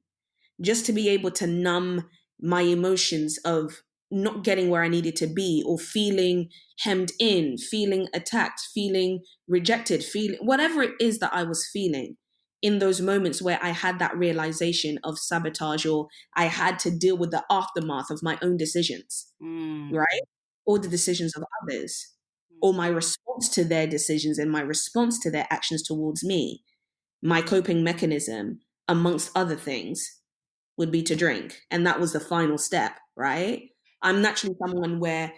just to be able to numb my emotions of not getting where I needed to be, or feeling hemmed in, feeling attacked, feeling rejected, feeling whatever it is that I was feeling in those moments where I had that realization of sabotage, or I had to deal with the aftermath of my own decisions, Mm. right? Or the decisions of others, or my response to their decisions and my response to their actions towards me. My coping mechanism, amongst other things, would be to drink. And that was the final step, right? I'm naturally someone where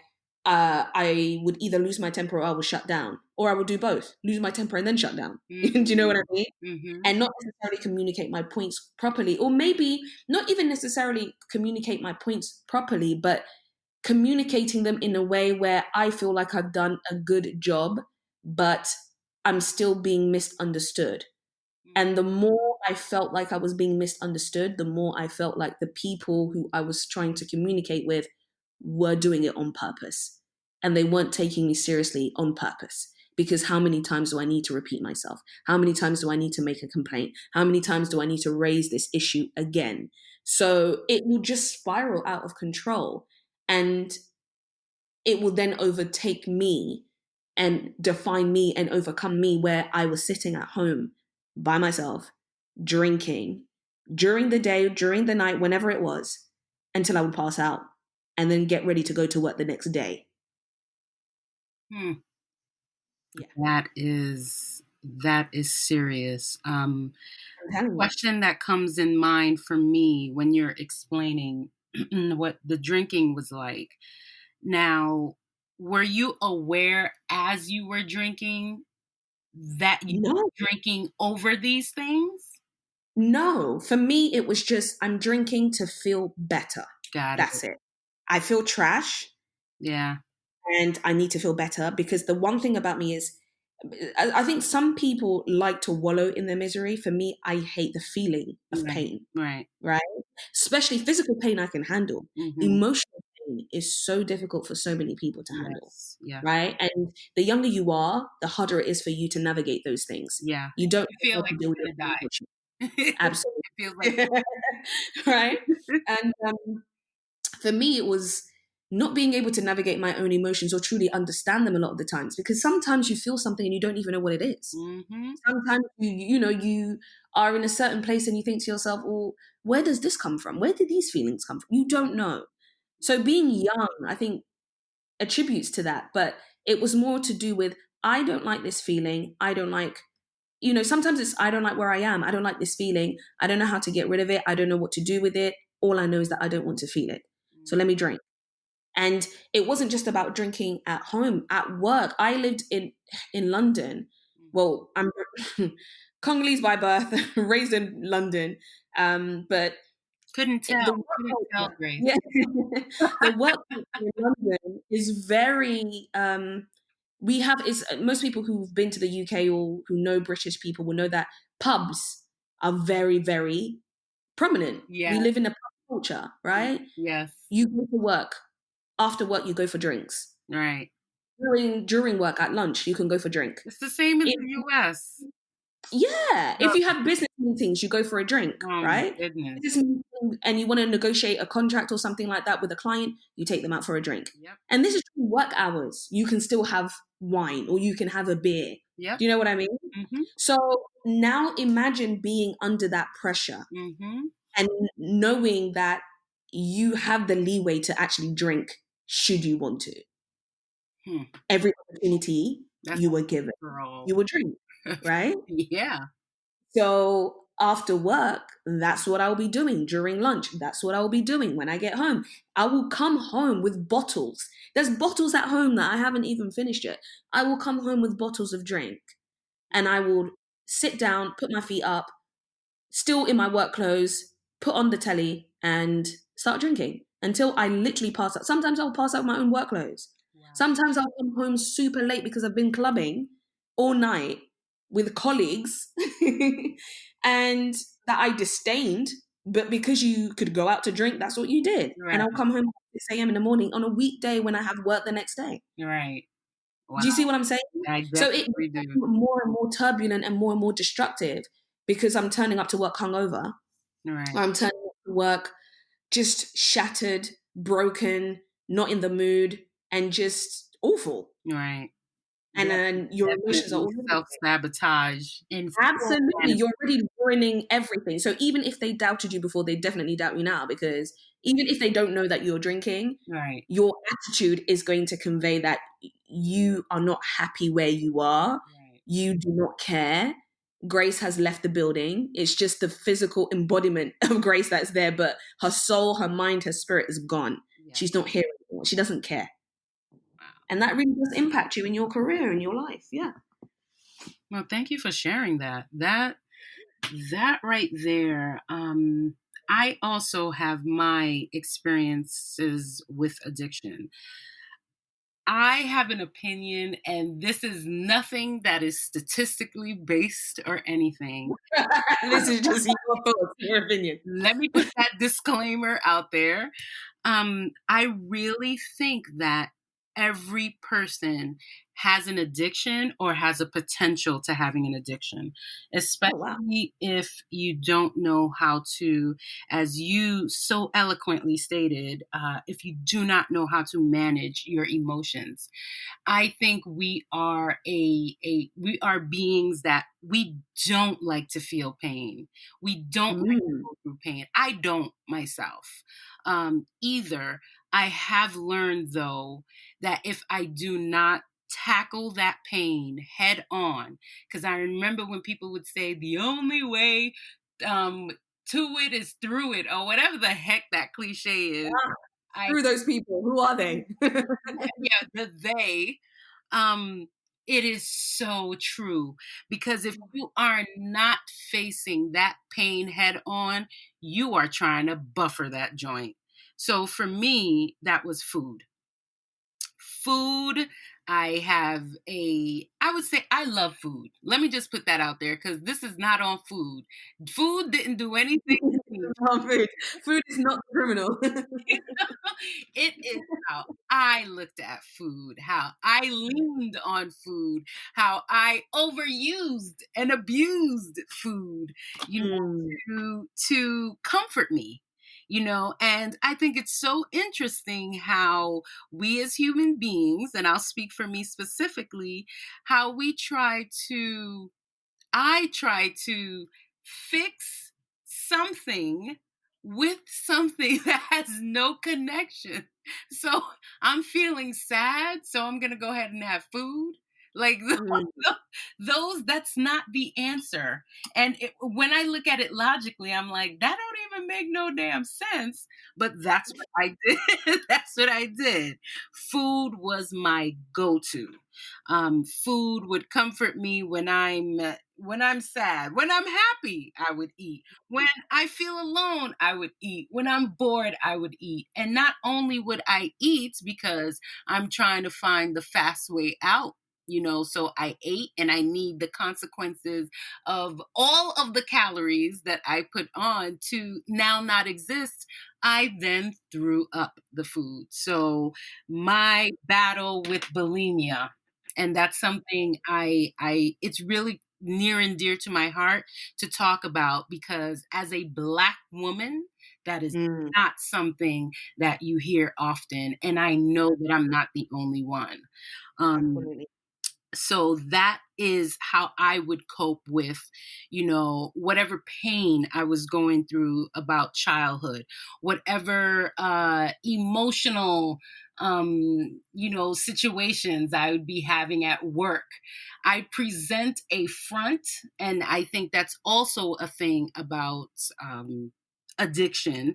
I would either lose my temper or I would shut down, or I would do both, lose my temper and then shut down. Do you know what I Mm. mean? Mhm. And not necessarily communicate my points properly, or maybe not even necessarily communicate my points properly, but communicating them in a way where I feel like I've done a good job, but I'm still being misunderstood. And the more I felt like I was being misunderstood, the more I felt like the people who I was trying to communicate with were doing it on purpose. And they weren't taking me seriously on purpose. Because how many times do I need to repeat myself? How many times do I need to make a complaint? How many times do I need to raise this issue again? So it will just spiral out of control. And it will then overtake me and define me and overcome me, where I was sitting at home by myself, drinking during the day, during the night, whenever it was, until I would pass out and then get ready to go to work the next day. Hmm. Yeah, That is serious. I'm telling you. Question that comes in mind for me when you're explaining what the drinking was like. Now, were you aware as you were drinking that you were No, drinking over these things? no. For me, it was just, I'm drinking to feel better. Got That's it. it. I feel trash Yeah. and I need to feel better, because the one thing about me is, I think some people like to wallow in their misery. For me, I hate the feeling of Right. pain, Right. right? Especially physical pain I can handle. Mhm. Emotional pain is so difficult for so many people to handle, Yes. Yeah. right? And the younger you are, the harder it is for you to navigate those things. Yeah. You don't You know feel how like to deal with you're your gonna emotions. die. It feels like Absolutely. Right? And for me, it was not being able to navigate my own emotions or truly understand them a lot of the times, because sometimes you feel something and you don't even know what it is. Mhm. Sometimes you are in a certain place and you think to yourself, well, where does this come from? Where did these feelings come from? You don't know. So being young, I think, attributes to that, but it was more to do with, I don't like this feeling. I don't like, sometimes it's, I don't like where I am. I don't like this feeling. I don't know how to get rid of it. I don't know what to do with it. All I know is that I don't want to feel it. So let me drink. And it wasn't just about drinking at home, at work. I lived in London. Well, I'm Congolese by birth, raised in London. But Couldn't the tell. work Couldn't tell, culture, Grace. yeah, the work culture in London is very. We have is Most people who've been to the UK or who know British people will know that pubs are very, very prominent. Yeah. We live in a pub culture, right? Yes. You go to work. After work, you go for drinks. Right. During work at lunch, you can go for drink. It's the same as If, the US. yeah, if Oh, you have business meetings, you go for a drink, oh my right? goodness. Business meeting, and you want to negotiate a contract or something like that with a client, you take them out for a drink. Yep. And this is during work hours. You can still have wine or you can have a beer. Yep. Do you know what I mean? Mhm. So now imagine being under that pressure Mhm. and knowing that you have the leeway to actually drink should you want to. Hmm. Every opportunity That's you were given, for all. you would drink, right? Yeah. So after work, that's what I'll be doing during lunch. That's what I'll be doing when I get home. I will come home with bottles. There's bottles at home that I haven't even finished yet. I will come home with bottles of drink and I will sit down, put my feet up, still in my work clothes, put on the telly and start drinking until I literally pass out. Sometimes I'll pass out my own work clothes. Wow. Sometimes I'll come home super late because I've been clubbing all night with colleagues and that I disdained, but because you could go out to drink, that's what you did. And Right. I'll come home at 6 a.m. in the morning on a weekday when I have work the next day. Right. Wow. Do you see what I'm saying? I So it definitely becomes do. more and more turbulent and more destructive because I'm turning up to work hungover. Right. I'm turning up to work just shattered, broken, not in the mood, and just awful. Right. And then your emotions are Definitely all over the place. self-sabotage in full Absolutely. manifest. You're already ruining everything. So even if they doubted you before, they definitely doubt you now because even if they don't know that you're drinking, Right. your attitude is going to convey that you are not happy where you are. Right. You do not care. Grace has left the building. It's just the physical embodiment of Grace that's there, but her soul, her mind, her spirit is gone. Yeah. She's not here anymore. She doesn't care. Wow. And that really does impact you in your career and your life. Yeah. Well, thank you for sharing that. That right there. I also have my experiences with addiction. I have an opinion, and this is nothing that is statistically based or anything. This is just your thoughts, your opinion. Let me put that disclaimer out there. I really think that every person has an addiction or has a potential to having an addiction, Oh, wow. especially if you don't know how to, as you so eloquently stated, if you do not know how to manage your emotions. I think we are we are beings that we don't like to feel pain. We don't like to Mm. go through pain. I don't myself either. I have learned though that if I do not tackle that pain head on, because I remember when people would say the only way um, to it is through it, or whatever the heck that cliche is. Ah, I screw those people. Who are they? yeah, the they. Um, it is so true because if you are not facing that pain head on, you are trying to buffer that joint. So for me, that was food. Food, I would say I love food. Let me just put that out there because this is not on food. Food didn't do anything to me. Food. Food is not criminal. It is how I looked at food, how I leaned on food, how I overused and abused food, Mm, to comfort me. And I think it's so interesting how we as human beings, and I'll speak for me specifically, how I try to fix something with something that has no connection. So I'm feeling sad, so I'm going to go ahead and have food. Like mm, that's not the answer. And when I look at it logically, I'm like, that don't even make no damn sense. But that's what I did. That's what I did. Food was my go-to. Food would comfort me when I'm sad. When I'm happy, I would eat. When I feel alone, I would eat. When I'm bored, I would eat. And not only would I eat because I'm trying to find the fast way out, so I ate and I need the consequences of all of the calories that I put on to now not exist. I then threw up the food. So my battle with bulimia, and that's something it's really near and dear to my heart to talk about because as a Black woman, that is mm. not something that you hear often, and I know that I'm not the only one. um, Absolutely. so that is how I would cope with, whatever pain I was going through about childhood, whatever emotional, situations I would be having at work. I present a front, and I think that's also a thing about addiction.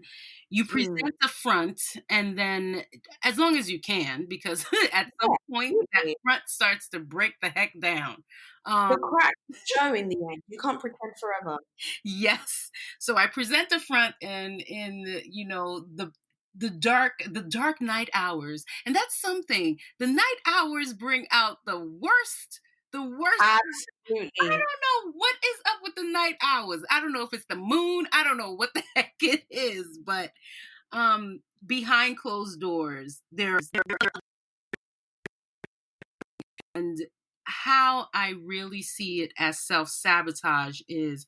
You Mm. present the front, and then as long as you can, because at some Yeah, point that absolutely. front starts to break the heck down. The Um, crack show in the end. You can't pretend forever. yes. So I present the front in the dark night hours. And that's something. The night hours bring out the worst. I Absolutely. don't know what is up with the night hours. I don't know if it's the moon. I don't know what the heck it is, but behind closed doors, there And how I really see it as self sabotage is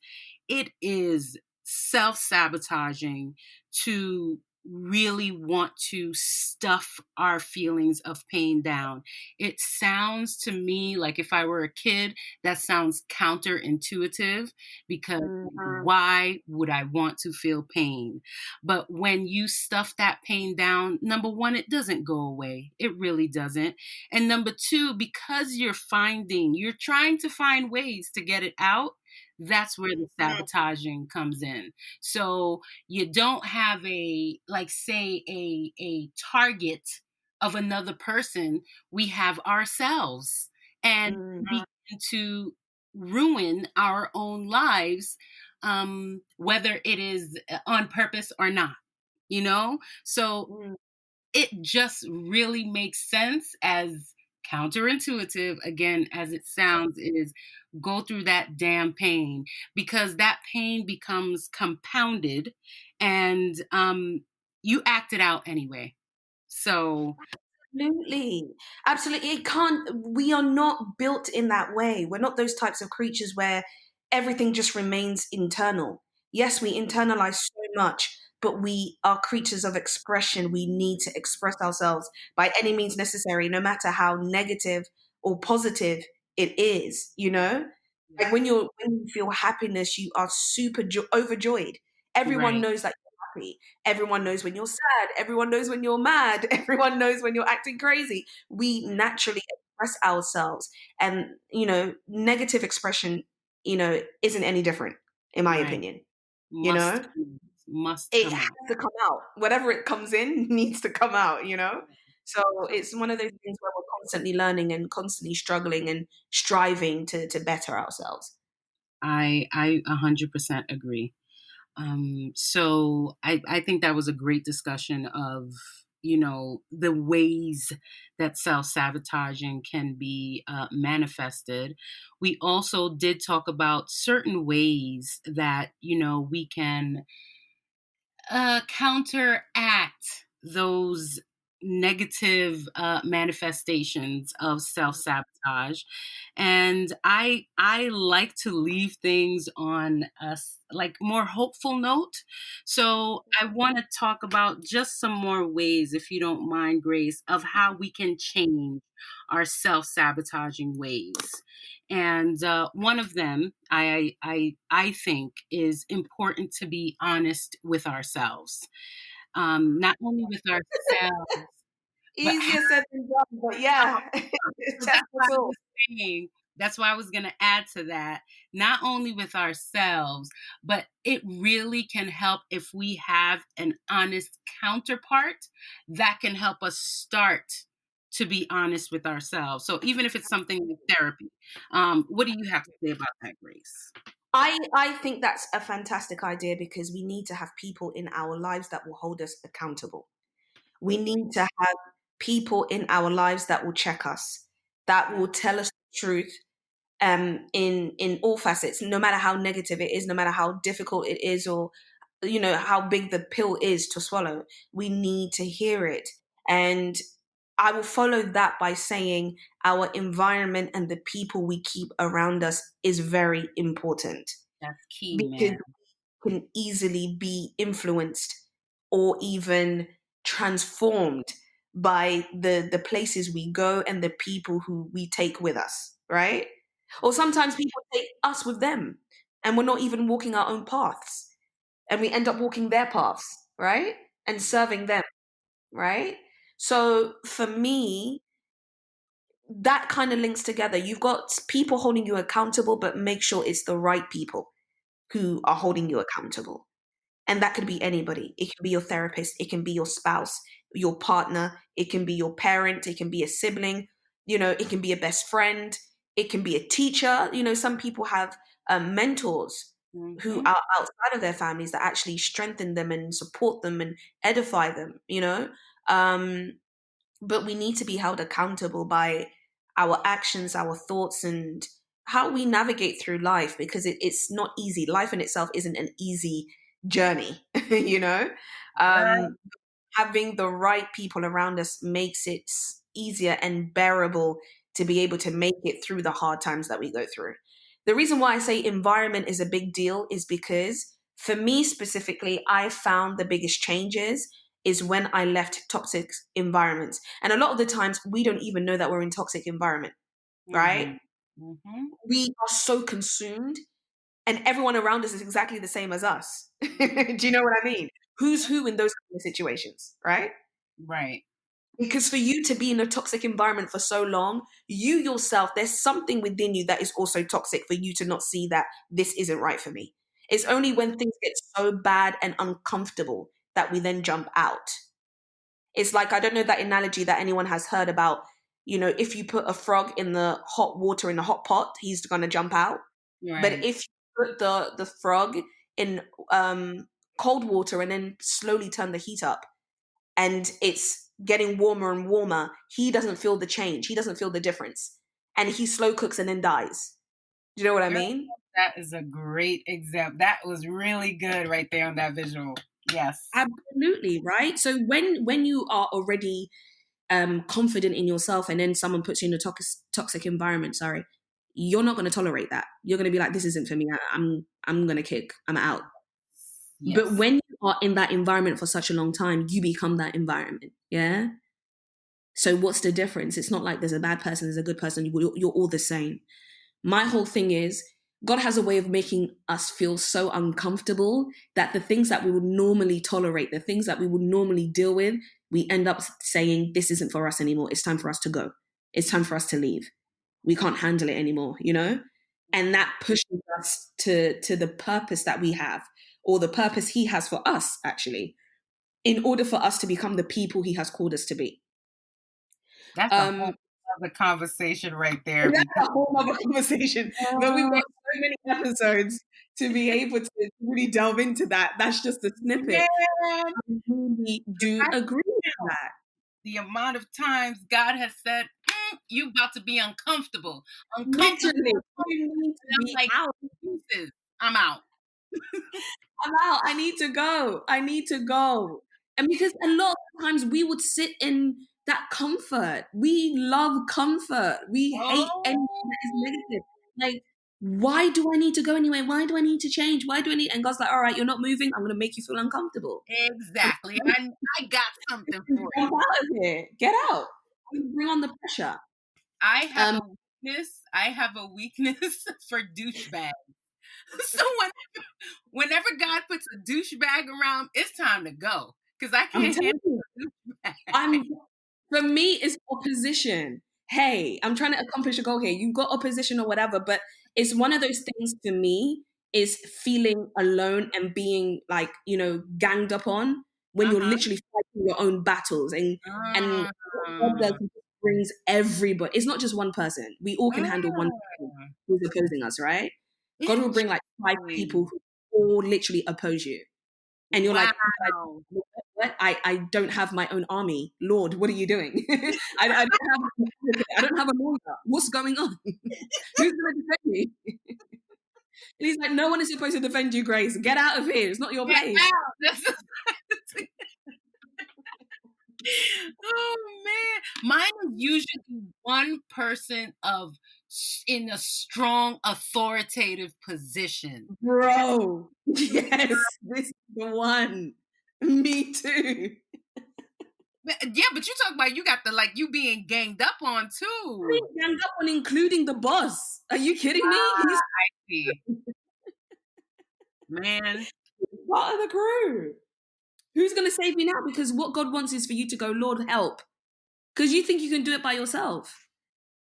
it is self sabotaging to really want to stuff our feelings of pain down. It sounds to me like if I were a kid, that sounds counterintuitive because Mhm. why would I want to feel pain? But when you stuff that pain down, number one, it doesn't go away. It really doesn't. And number two, because you're trying to find ways to get it out, that's where the sabotaging comes in. So you don't have like say a target of another person. We have ourselves, and Mhm. we begin to ruin our own lives, whether it is on purpose or not, you know? So Mhm. it just really makes sense, as counterintuitive again as it sounds, is go through that damn pain, because that pain becomes compounded, and you act it out anyway. So Absolutely. Absolutely. It can't, we are not built in that way. We're not those types of creatures where everything just remains internal. Yes, we internalize so much, but we are creatures of expression. We need to express ourselves by any means necessary, no matter how negative or positive it is, you know? yeah, Like when you feel happiness, you are super overjoyed. Everyone right, knows that you're happy. Everyone knows when you're sad. Everyone knows when you're mad. Everyone knows when you're acting crazy. We naturally express ourselves. And, negative expression, isn't any different, in my right. opinion. You Must know, must it come has out. to come out. Whatever it comes in needs to come out. So So it's one of those things where we're constantly learning and constantly struggling and striving to better ourselves. I 100% agree. So I think that was a great discussion of, the ways that self sabotaging can be manifested. We also did talk about certain ways that, we can counteract those negative manifestations of self-sabotage. And I like to leave things on like more hopeful note. So I want to talk about just some more ways, if you don't mind, Grace, of how we can change our self-sabotaging ways. And one of them, I think, is important to be honest with ourselves. Not only with ourselves, but Easier said than done, but yeah, so test that's the why I source. was saying, that's why I was going to add to that, not only with ourselves, but it really can help if we have an honest counterpart that can help us start to be honest with ourselves. So even if it's something like therapy, what do you have to say about that, Grace? I think that's a fantastic idea because we need to have people in our lives that will hold us accountable. We need to have people in our lives that will check us, that will tell us the truth, in all facets, no matter how negative it is, no matter how difficult it is, or how big the pill is to swallow. We need to hear it. And I will follow that by saying our environment and the people we keep around us is very important That's key, because man. can easily be influenced or even transformed by the places we go and the people who we take with us, right? Or sometimes people take us with them and we're not even walking our own paths and we end up walking their paths, right? And serving them, right? So for me, that kind of links together. You've got people holding you accountable, but make sure it's the right people who are holding you accountable. And that could be anybody. It can be your therapist, it can be your spouse, your partner, it can be your parent, it can be a sibling, it can be a best friend, it can be a teacher. Some people have mentors who Hmm. are outside of their families that actually strengthen them and support them and edify them. Um, but we need to be held accountable by our actions, our thoughts, and how we navigate through life because it's not easy. Life in itself isn't an easy journey, you know? Um, Having the right people around us makes it easier and bearable to be able to make it through the hard times that we go through. The reason why I say environment is a big deal is because for me specifically, I found the biggest changes is when I left toxic environments. And a lot of the times we don't even know that we're in toxic environment, right? Mm-hmm. Mm-hmm. We are so consumed and everyone around us is exactly the same as us. Do you know what I mean? Who's who in those kind of situations, right? Right. Because for you to be in a toxic environment for so long, you yourself, there's something within you that is also toxic for you to not see that this isn't right for me. It's only when things get so bad and uncomfortable that we then jump out. It's like, I don't know that analogy that anyone has heard about, if you put a frog in the hot water in a hot pot, he's going to jump out. But Right. if you put the frog in cold water and then slowly turn the heat up, and it's getting warmer and warmer, he doesn't feel the change. He doesn't feel the difference. And he slow cooks and then dies. Do you know what I Girl, mean? that is a great example. That was really good right there on that visual. Yes. Absolutely, right? So when you are already confident in yourself and then someone puts you in a toxic environment, sorry, you're not going to tolerate that. You're going to be like, this isn't for me. I'm going to kick. I'm out. But Yes. when you are in that environment for such a long time, you become that environment. Yeah. So what's the difference? It's not like there's a bad person, there's a good person. You're all the same. My whole thing is God has a way of making us feel so uncomfortable that the things that we would normally tolerate, the things that we would normally deal with, we end up saying, this isn't for us anymore. It's time for us to go. It's time for us to leave. We can't handle it anymore, And that pushes us to the purpose that we have, or the purpose He has for us, actually, in order for us to become the people He has called us to be. That's a Um, whole other conversation right there And that's because a whole other conversation. But we've got so many episodes to be able to really delve into that. That's just a snippet. man, I really do right agree with now, that. the amount of times God has said, you about to be uncomfortable. Uncomfortable. Literally, you need to And I'm be like, out. excuses. I'm out. I'm out. I need to go. I need to go. And because a lot of times we would sit in that comfort. We love comfort. We hate anything that is Oh, negative. Like, why do I need to go anywhere? Why do I need to change? Why do I need? And God's like, all right, you're not moving. I'm going to make you feel uncomfortable. exactly. I got something for Get you. out of here. Get out. Bring on the pressure. I have Um, a weakness. I have a weakness for douchebags. So whenever God puts a douchebag around, it's time to go because I I'm can't telling handle you, a douchebag. I'm for me, it's opposition. Hey, I'm trying to accomplish a goal here. You've got opposition or whatever, but it's one of those things for me is feeling alone and being like, ganged up on when you're Uh-huh. literally fighting your own battles. And what God does, Mm. He just brings everybody. It's not just one person. We all can handle one person Mm. who's opposing us, right? God will bring like five people Interesting. who all literally oppose you. And you're like, Wow. what? I don't have my own army. Lord, what are you doing? I don't have an advocate. I don't have a lawyer. What's going on? Who's going to defend me? And he's like, no one is supposed to defend you, Grace. Get out of here. It's not your Get place. out. Oh man, mine is usually one person in a strong authoritative position. Bro, yes, this is the one. Me too. Yeah, but you talk about you got the you being ganged up on too. Ganged up on including the boss. Are you kidding me? He's See, man. part of the crew. Who's going to save you now? Because what God wants is for you to go, Lord, help. Because you think you can do it by yourself.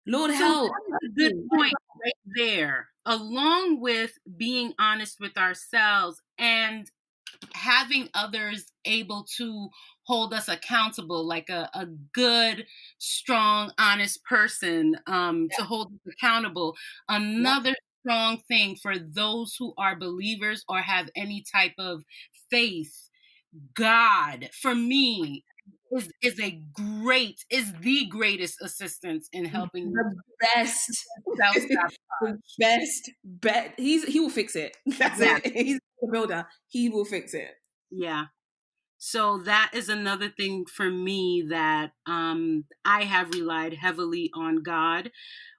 Lord, So help. that is a good point right there. Along with being honest with ourselves and having others able to hold us accountable, like a good, strong, honest person to hold us accountable. Yeah. Another strong thing for those who are believers or have any type of faith, God, for me, is the greatest assistance in helping you The best. self The sabotage. best bet. He will fix it. That's Yeah, it. He's the builder. He will fix it. yeah. So that is another thing for me that I have relied heavily on God,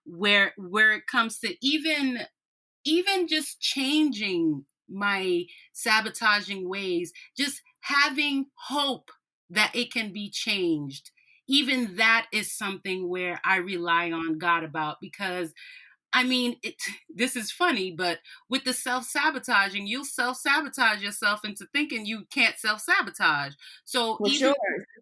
where it comes to even just changing my sabotaging ways, just having hope that it can be changed. Even that is something where I rely on God about, because I mean, this is funny, but with the self-sabotaging, you'll self-sabotage yourself into thinking you can't self-sabotage. So For even sure.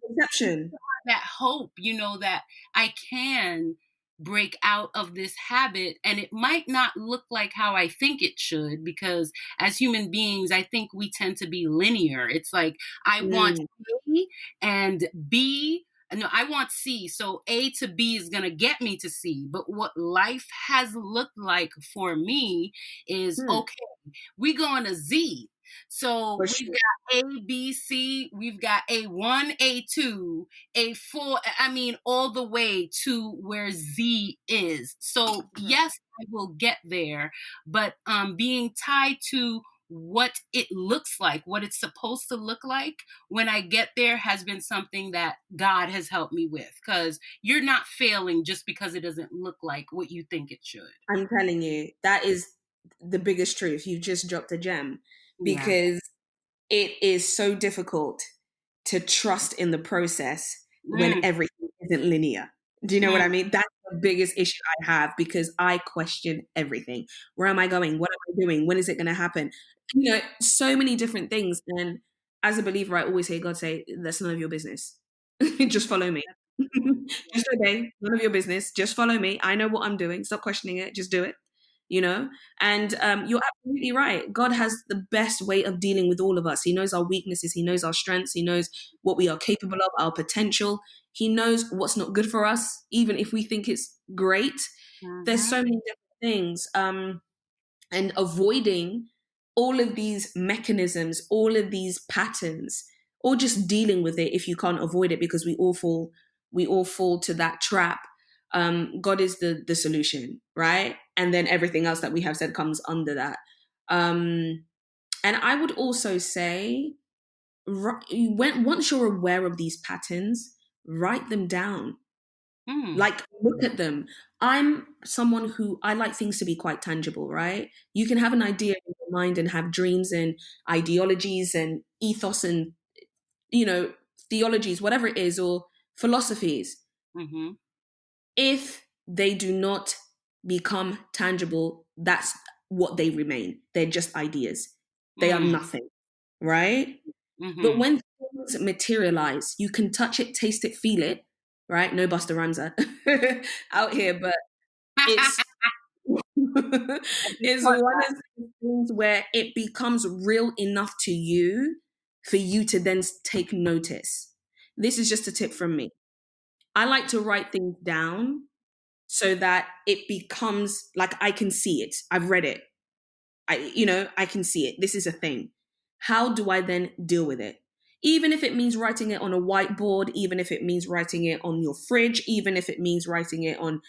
Perception. that hope, that I can break out of this habit, and it might not look like how I think it should, because as human beings, I think we tend to be linear. It's like I want Mm, A and B. No, I want C. So A to B is going to get me to C. But what life has looked like for me is hmm, okay, we going to Z. So for we've sure. got A, B, C, we've got A1, A2, A4, I mean, all the way to where Z is. So, yes, I will get there, but being tied to what it looks like, what it's supposed to look like when I get there has been something that God has helped me with, because you're not failing just because it doesn't look like what you think it should. I'm telling you, that is the biggest truth. You just dropped a gem Yeah. because it is so difficult to trust in the process when Mm, everything isn't linear. Do you know what mm, I mean? That's the biggest issue I have because I question everything. Where am I going? What am I doing? When is it going to happen? So many different things. And as a believer, I always hear God say, that's none of your business. Just follow me. Just obey. None of your business. Just follow me. I know what I'm doing. Stop questioning it. Just do it. You know? And you're absolutely right. God has the best way of dealing with all of us. He knows our weaknesses. He knows our strengths. He knows what we are capable of, our potential. He knows what's not good for us, even if we think it's great. There's mhm, so many different things. And avoiding all of these mechanisms, all of these patterns, or just dealing with it if you can't avoid it, because we all fall to that trap. God is the solution, right? And then everything else that we have said comes under that. And I would also say, once you're aware of these patterns, write them down, mm, like look at them. I'm someone who I like things to be quite tangible, right? You can have an idea in your mind and have dreams and ideologies and ethos and you know theologies, whatever it is, or philosophies. mhm, If they do not become tangible, that's what they remain. They're just ideas. They are mm, nothing, right? But mhm. when things materialize, you can touch it, taste it, feel it, right? No Buster Rhymes out here, but it's is one of the things where it becomes real enough to you for you to then take notice. This is just a tip from me. I like to write things down so that it becomes like I can see it. I've read it. I can see it. This is a thing. How do I then deal with it? Even if it means writing it on a whiteboard, even if it means writing it on your fridge, even if it means writing it on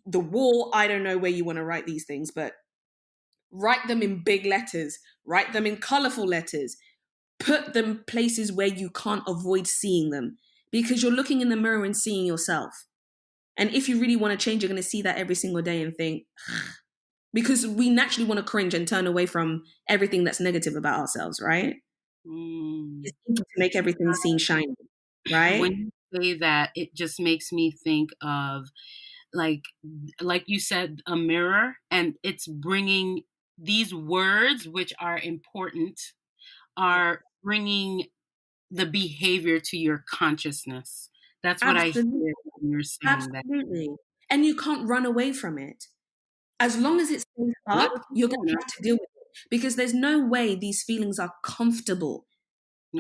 the wall, I don't know where you want to write these things, but write them in big letters, write them in colorful letters, put them places where you can't avoid seeing them because you're looking in the mirror and seeing yourself. And if you really want to change, you're going to see that every single day and think, because we naturally want to cringe and turn away from everything that's negative about ourselves, right? Mm. It's easy to make everything seem shiny, right? When you say that, it just makes me think of, like like you said, a mirror, and it's bringing these words, which are important, Yeah. are bringing the behavior to your consciousness. That's what I Absolutely. hear when you're saying that. Absolutely. And you can't run away from it. As long as it stays Not up, if you you're going to wanna. have to deal with it because there's no way these feelings are comfortable.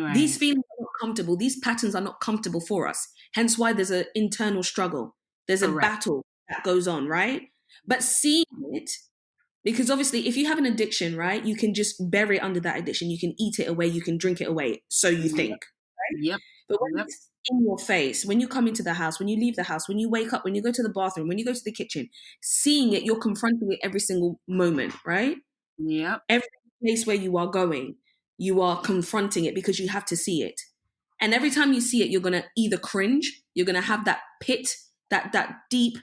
These Right. feelings are not comfortable. These patterns are not comfortable for us. Hence why there's an internal struggle. There's a Correct. battle that goes on, right? But seeing it, because obviously if you have an addiction, right, you can just bury it under that addiction. You can eat it away. You can drink it away. So you Yep. think, right? Yep. But when Yep. it's in your face, when you come into the house, when you leave the house, when you wake up, when you go to the bathroom, when you go to the kitchen, seeing it, you're confronting it every single moment, right? Yep. Every place where you are going, you are confronting it because you have to see it. And every time you see it, you're going to either cringe, you're going to have that pit, that deep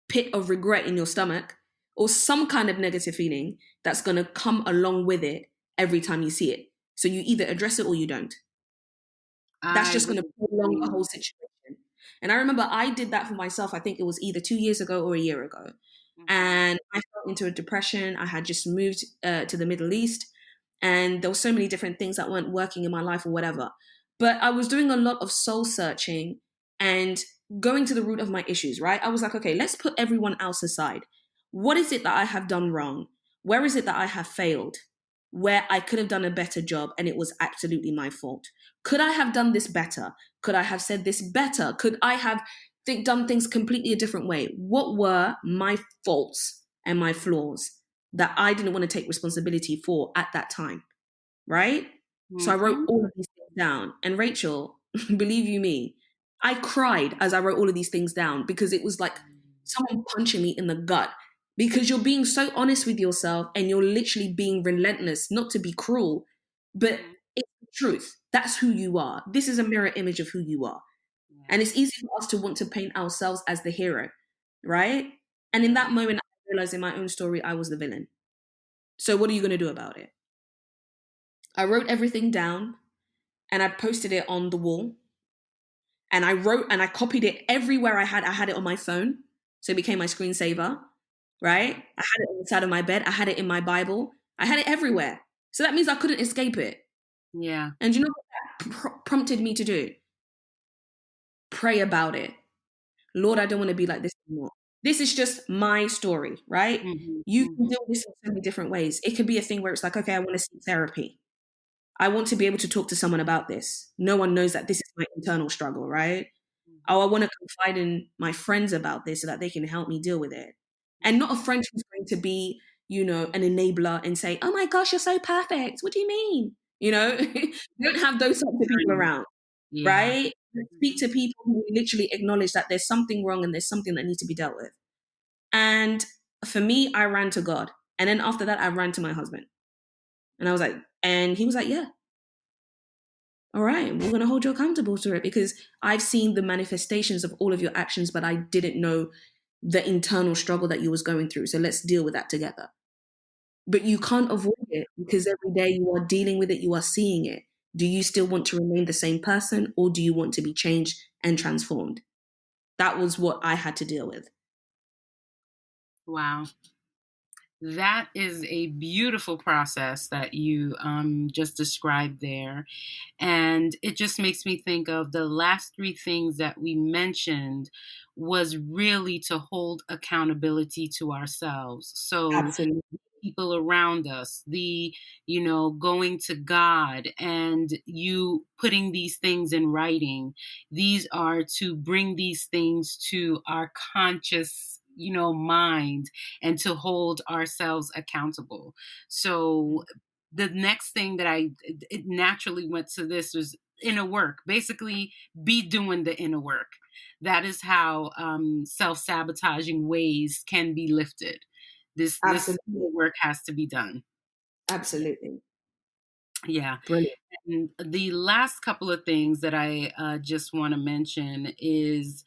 pit of regret in your stomach, or some kind of negative feeling that's going to come along with it every time you see it. So you either address it or you don't. That's I just would going to prolong the whole agree. situation. And I remember I did that for myself. I think it was either 2 years ago or a year ago. Mm-hmm. And I fell into a depression. I had just moved to the Middle East, and there were so many different things that weren't working in my life or whatever. But I was doing a lot of soul searching and going to the root of my issues, right? I was like, okay, let's put everyone else aside. What is it that I have done wrong? Where is it that I have failed? Where I could have done a better job and it was absolutely my fault? Could I have done this better? Could I have said this better? Could I have done things completely a different way? What were my faults and my flaws that I didn't want to take responsibility for at that time? Right? So I wrote Mm-hmm. all of these things down. And Rachel, believe you me, I cried as I wrote all of these things down because it was like someone punching me in the gut because you're being so honest with yourself and you're literally being relentless, not to be cruel, but Mm-hmm. it's the truth. That's who you are. This is a mirror image of who you are. And it's Yes. easy for us to want to paint ourselves as the hero, right? And in that Mm-hmm. moment, I realized in my own story, I was the villain. So what are you going to do about it? I wrote everything down and I posted it on the wall. And I wrote and I copied it everywhere I had. I had it on my phone. So it became my screensaver, right? Mm-hmm. I had it on the side of my bed. I had it in my Bible. I had it everywhere. So that means I couldn't escape it. Yeah. And you know what that prompted me to do? Pray about it. Lord, I don't want to be like this anymore. This is just my story, right? Mm-hmm. You can Mm-hmm. deal with this in so many different ways. It could be a thing where it's like, okay, I want to seek therapy. I want to be able to talk to someone about this. No one knows that this is my internal struggle, right? Oh, I want to confide in my friends about this so that they can help me deal with it. And not a friend who's going to be, an enabler and say, oh my gosh, you're so perfect. What do you mean? You don't have those types of people Journey. around, Yeah. right? Speak Mm-hmm. to people who literally acknowledge that there's something wrong and there's something that needs to be dealt with. And for me, I ran to God. And then after that, I ran to my husband. And I was like, and he was like, yeah, all right, we're going to hold you accountable to it because I've seen the manifestations of all of your actions, but I didn't know the internal struggle that you was going through. So let's deal with that together. But you can't avoid it because every day you are dealing with it, you are seeing it. Do you still want to remain the same person or do you want to be changed and transformed? That was what I had to deal with. Wow. That is a beautiful process that you just described there. And it just makes me think of the last three things that we mentioned was really to hold accountability to ourselves. So Absolutely. people around us, going to God and you putting these things in writing. These are to bring these things to our conscious, mind and to hold ourselves accountable. So the next thing that it naturally went to this was inner work. Basically, be doing the inner work. That is how self-sabotaging ways can be lifted. This Absolutely. work has to be done. Absolutely. Yeah. Brilliant. And the last couple of things that I just want to mention is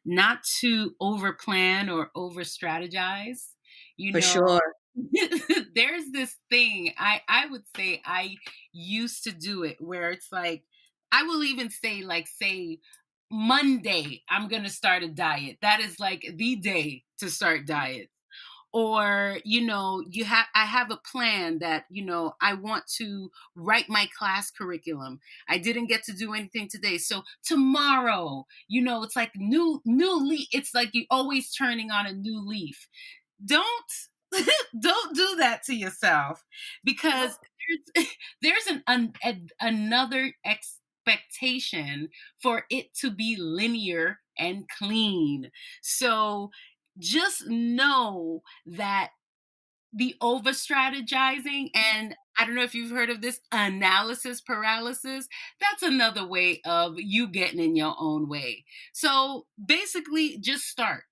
not to overplan or over strategize. You For know, sure. there's this thing I would say I used to do it where it's like, I will even say, like, say, Monday, I'm going to start a diet. That is like the day to start diet. Or I have a plan that I want to write my class curriculum. I didn't get to do anything today, so tomorrow, it's like new leaf. It's like you always turning on a new leaf. Don't don't do that to yourself, because there's another expectation for it to be linear and clean. So just know that the over strategizing, and I don't know if you've heard of this analysis paralysis, that's another way of you getting in your own way. So basically, just start.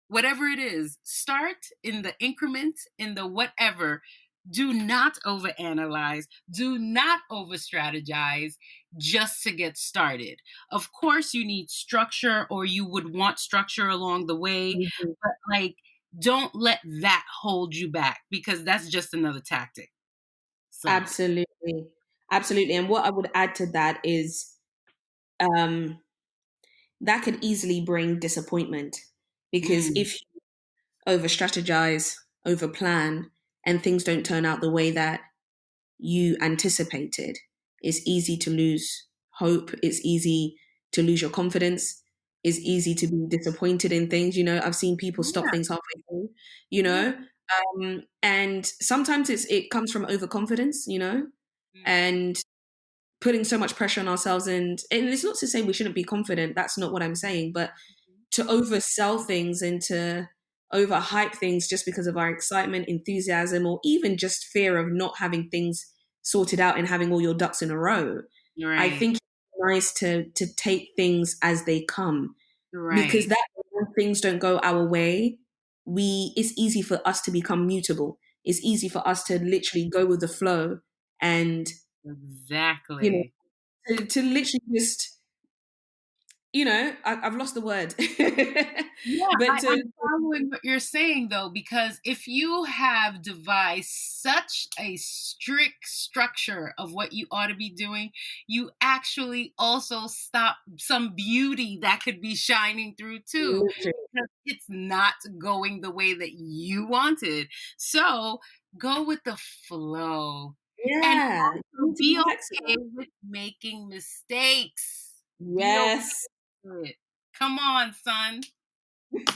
Whatever it is, start in the increment, in the whatever. Do not overanalyze. Do not over strategize just to get started. Of course, you need structure, or you would want structure along the way, Mhm. but like, don't let that hold you back, because that's just another tactic. So, Absolutely. Absolutely. And what I would add to that is um, that could easily bring disappointment because mm, if you over strategize, over plan, and things don't turn out the way that you anticipated, it's easy to lose hope. It's easy to lose your confidence. It's easy to be disappointed in things. You know, I've seen people stop yeah, things halfway through, you yeah. know, and sometimes it comes from overconfidence, you know, Mm, and putting so much pressure on ourselves. And it's not to say we shouldn't be confident. That's not what I'm saying, but to oversell things and to overhype things just because of our excitement, enthusiasm, or even just fear of not having things sorted out and having all your ducks in a row. I right, think it's nice to take things as they come because right. that when things don't go our way, we it's easy for us to become mutable. It's easy for us to literally go with the flow and you know Exactly. to literally just I've lost the word Yeah, but to I'm following what you're saying though, because if you have devised such a strict structure of what you ought to be doing, you actually also stop some beauty that could be shining through too, literally, because it's not going the way that you wanted. So go with the flow, and yeah, you also need to be be okay flexible. with making mistakes. Be okay Yes. with it. Come on, son.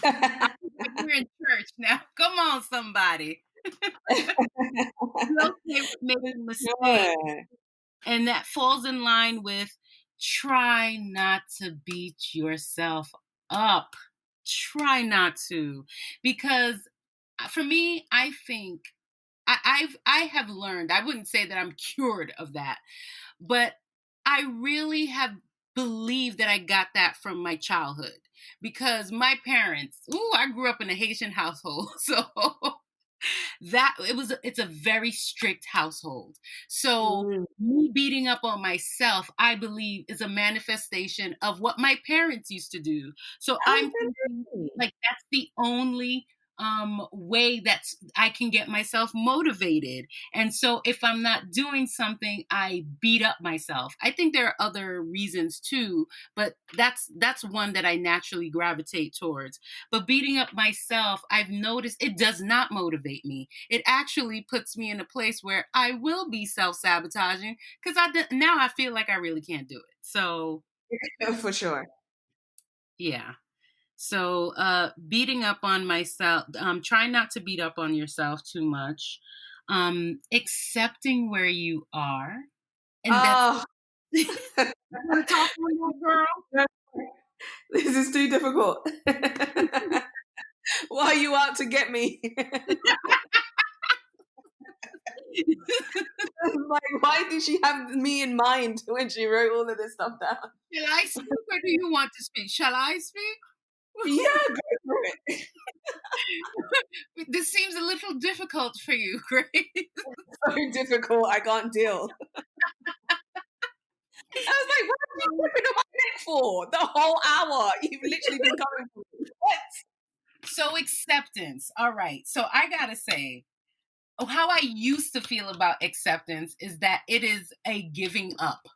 I feel like we're in church now. Come on, somebody. Be okay with making mistakes. Sure. And that falls in line with try not to beat yourself up. Try not to. Because for me, I think I have learned, I wouldn't say that I'm cured of that, but I really have believed that I got that from my childhood, because my parents, ooh, I grew up in a Haitian household. So it's a very strict household. So Mm. me beating up on myself, I believe, is a manifestation of what my parents used to do. So I'm thinking Absolutely. like that's the only way that I can get myself motivated. And so if I'm not doing something, I beat up myself. I think there are other reasons too, but that's one that I naturally gravitate towards. But beating up myself, I've noticed it does not motivate me. It actually puts me in a place where I will be self-sabotaging, because now I feel like I really can't do it. So, For sure. yeah. So, beating up on myself, try not to beat up on yourself too much. Accepting where you are, and that's Oh, you want to talk on that, girl? this is too difficult. Why are you out to get me? Like, why did she have me in mind when she wrote all of this stuff down? Shall I speak, or do you want to speak? Shall I speak? Yeah, go for it. This seems a little difficult for you, Grace. So difficult. I can't deal. I was like, what are you tripping on my neck for? The whole hour. You've literally been coming for me. What? So, acceptance. All right. So, I got to say, how I used to feel about acceptance is that it is a giving up.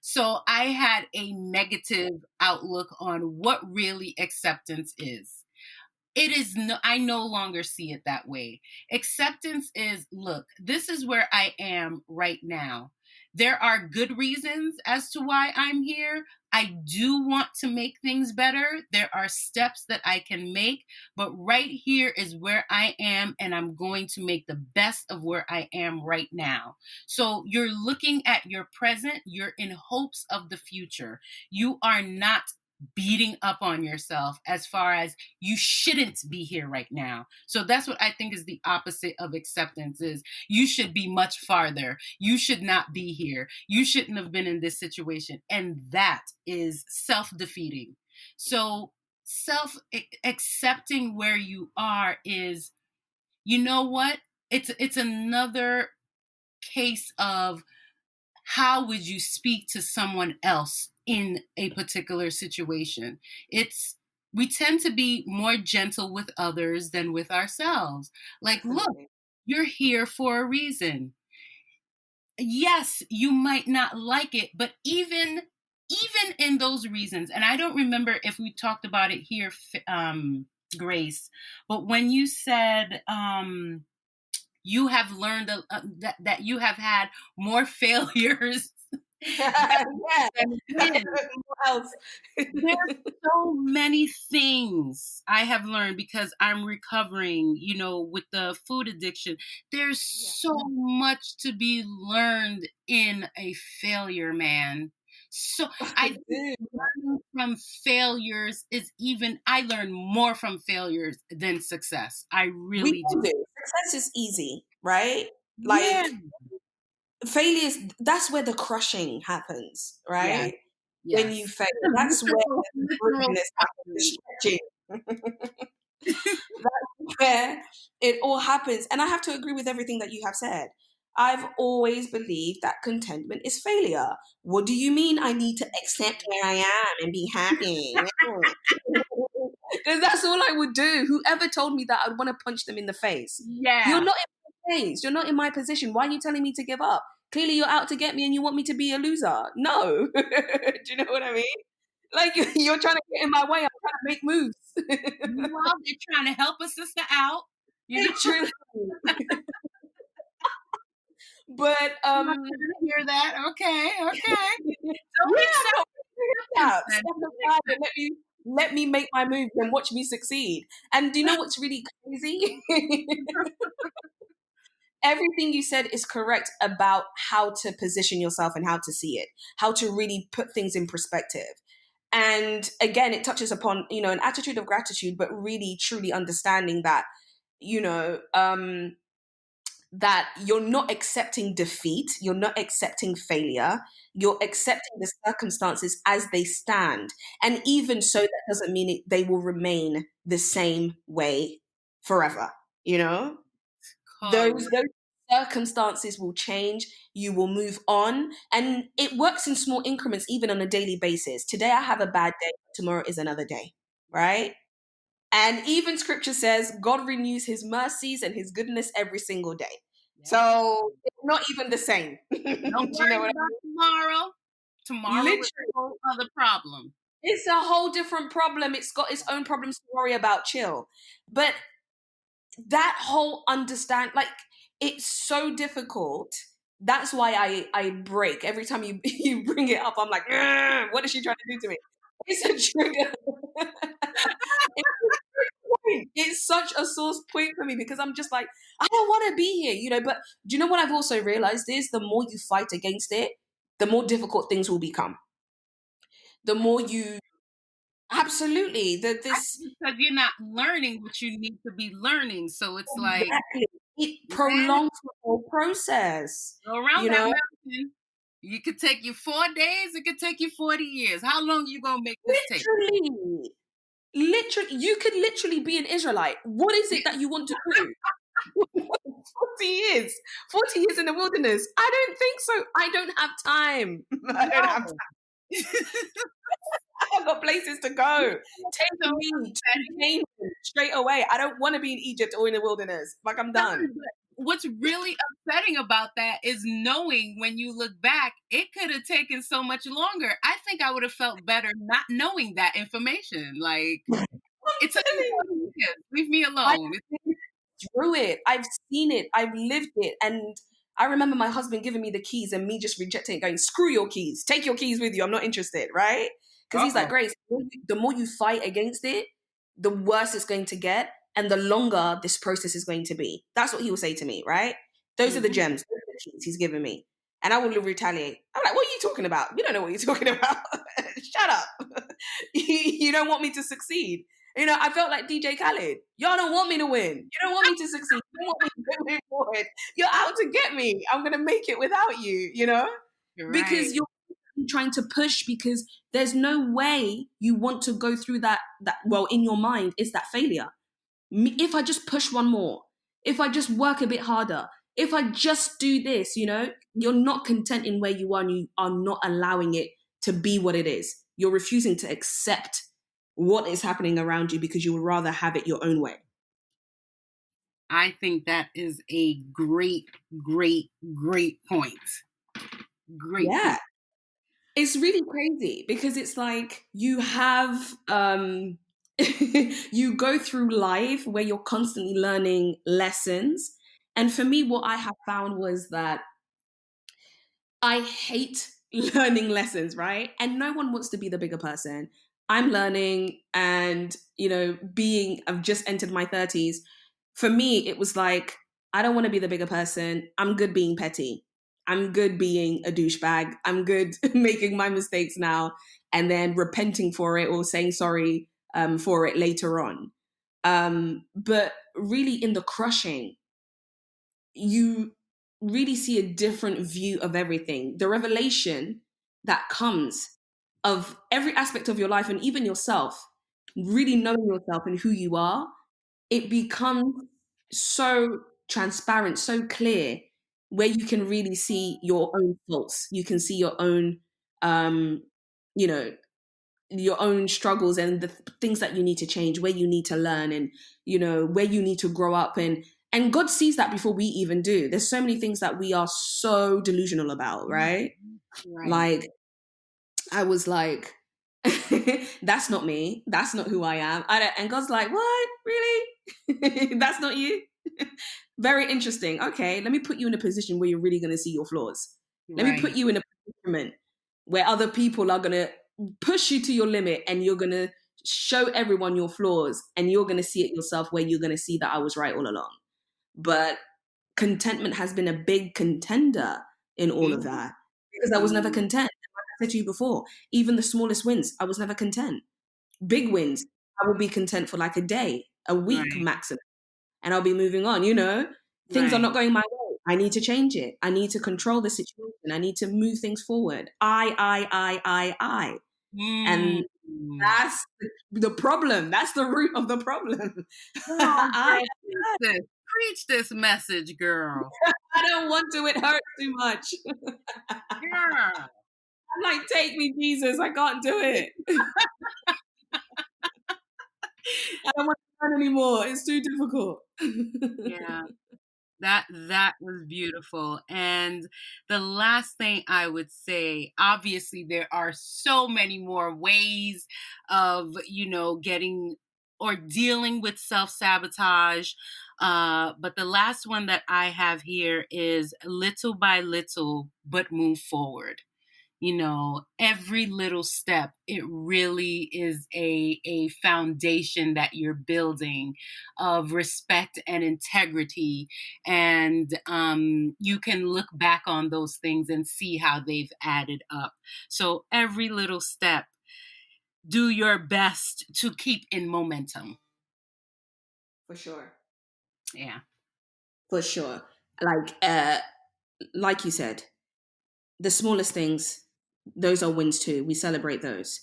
So I had a negative outlook on what really acceptance is. It is no, I no longer see it that way. Acceptance is, look, this is where I am right now. There are good reasons as to why I'm here. I do want to make things better. There are steps that I can make, but right here is where I am, and I'm going to make the best of where I am right now. So you're looking at your present, you're in hopes of the future. You are not beating up on yourself as far as you shouldn't be here right now. So that's what I think is the opposite of acceptance is you should be much farther. You should not be here. You shouldn't have been in this situation. And that is self-defeating. So self accepting where you are is, you know what? it's another case of how would you speak to someone else in a particular situation. It's We tend to be more gentle with others than with ourselves. Like, look, Definitely. you're here for a reason. Yes, you might not like it, but even in those reasons, and I don't remember if we talked about it here, Grace, but when you said you have learned that you have had more failures Yeah. than wins. What else? There's so many things I have learned because I'm recovering, with the food addiction. There's Yeah. so much to be learned in a failure, man. So I think Dude, learning from failures is I learn more from failures than success. I we really all do. do. Success is easy, right? Yeah. Like failures, that's where the crushing happens, Yeah. right? When you Yes. fail, that's where Literal, the literal brokenness happens, the crushing. stretching. That's where it all happens. And I have to agree with everything that you have said. I've always believed that contentment is failure. What do you mean I need to accept where I am and be happy? Because that's all I would do. Whoever told me that, I'd want to punch them in the face. You're Yeah. not in my place. You're not in my position. Why are you telling me to give up? Clearly, you're out to get me and you want me to be a loser. No. Do you know what I mean? Like, you're trying to get in my way. I'm trying to make moves. Well, they're trying to help a sister out, you know. Literally. But I'm not trying to hear that. Okay, okay. Don't yeah, accept no, acceptance that. then. Step Don't aside and accept. let me make my moves and watch me succeed. And do you know what's really crazy? Everything you said is correct about how to position yourself and how to see it, how to really put things in perspective. And again, it touches upon, an attitude of gratitude, but really truly understanding that, you know, that you're not accepting defeat, you're not accepting failure, you're accepting the circumstances as they stand. And even so, that doesn't mean they will remain the same way forever, you know? Correct. Those circumstances will change, you will move on, and it works in small increments even on a daily basis. Today I have a bad day, tomorrow is another day, right? And even scripture says God renews his mercies and his goodness every single day. Yes. So it's not even the same. Don't Do you know worry what I about mean? tomorrow. Tomorrow is a Literally, whole other problem. it's a whole different problem. It's got its own problems to worry about. Chill. But that whole understand, like, it's so difficult. That's why I break every time you you bring it up. I'm like, "Ugh, what is she trying to do to me? It's a trigger. It's it's such a source point for me because I'm just like, I don't want to be here, But do you know what I've also realized is the more you fight against it, the more difficult things will become. The more you absolutely that I this think because you're not learning what you need to be learning. So it's like, exactly it man, prolongs the whole process. go around You that know, mountain. It could take you 4 days. It could take you 40 years. How long you gonna make this take? literally, literally, you could literally be an Israelite. What is it that you want to do? 40 years, 40 years in the wilderness. I don't think so. I don't have time. I don't have No. I've got places to go. Take So me to upsetting. Canaan straight away. I don't want to be in Egypt or in the wilderness. Like I'm No, done. but what's really upsetting about that is knowing when you look back, it could have taken so much longer. I think I would have felt better not knowing that information. Like, I'm it's taking telling 40 you. years. Leave me I've alone. been through it. I've seen it. I've lived it. And I remember my husband giving me the keys and me just rejecting it, going, screw your keys. Take your keys with you. I'm not interested, right? Because he's like, Uh-oh. Grace, the more you fight against it, the worse it's going to get and the longer this process is going to be. That's what he will say to me, right? Those are the Mhm. gems, those are the keys he's given me. And I will retaliate. I'm like, what are you talking about? We don't know what you're talking about. Shut up. You don't want me to succeed. I felt like DJ Khaled. Y'all don't want me to win. You don't want me to succeed. You don't want me to move forward. You're out to get me. I'm going to make it without you. You're right. Because you're trying to push because there's no way you want to go through that well in your mind is that failure. If I just push one more, if I just work a bit harder, if I just do this, you're not content in where you are, and you are not allowing it to be what it is. You're refusing to accept what is happening around you because you would rather have it your own way. I think that is a great, great, great point. Great Yeah. point. It's really crazy because it's like you have you go through life where you're constantly learning lessons. And for me, what I have found was that I hate learning lessons, right? And no one wants to be the bigger person. I'm learning and, I've just entered my 30s. For me, it was like, I don't want to be the bigger person. I'm good being petty. I'm good being a douchebag. I'm good making my mistakes now and then repenting for it or saying sorry for it later on. But really, in the crushing, you really see a different view of everything. The revelation that comes of every aspect of your life and even yourself, really knowing yourself and who you are, it becomes so transparent, so clear, where you can really see your own faults. You can see um, you know, your own struggles and the things that you need to change, where you need to learn, and where you need to grow up. And God sees that before we even do. There's so many things that we are so delusional about, right? Right. Like, I was like, that's not me. That's not who I am. And God's like, what? Really? That's not you? Very interesting. Okay, let me put you in a position where you're really going to see your flaws. Let me put Right. you in a predicament where other people are going to push you to your limit, and you're going to show everyone your flaws, and you're going to see it yourself, where you're going to see that I was right all along. But contentment has been a big contender in all of Mhm. that because I was never Mhm. content. Like I said to you before, even the smallest wins, I was never content. Big wins, I will be content for like a day, a week Right. maximum, and I'll be moving on. Things are Right. not going my way. I need to change it. I need to control the situation. I need to move things forward. I. And Mm. that's the problem. That's the root of the problem. Come on, I girl. Preach this. Preach this message, girl. I don't want to. It hurts too much. Girl. I'm like, take me, Jesus. I can't do it. I don't want to learn anymore. It's too difficult. Yeah. That was beautiful. And the last thing I would say, obviously there are so many more ways of, getting or dealing with self-sabotage. But the last one that I have here is little by little, but move forward. Every little step, it really is a foundation that you're building of respect and integrity. And you can look back on those things and see how they've added up. So every little step, do your best to keep in momentum. For sure. Yeah. For sure. Like you said, the smallest things, those are wins too. We celebrate those.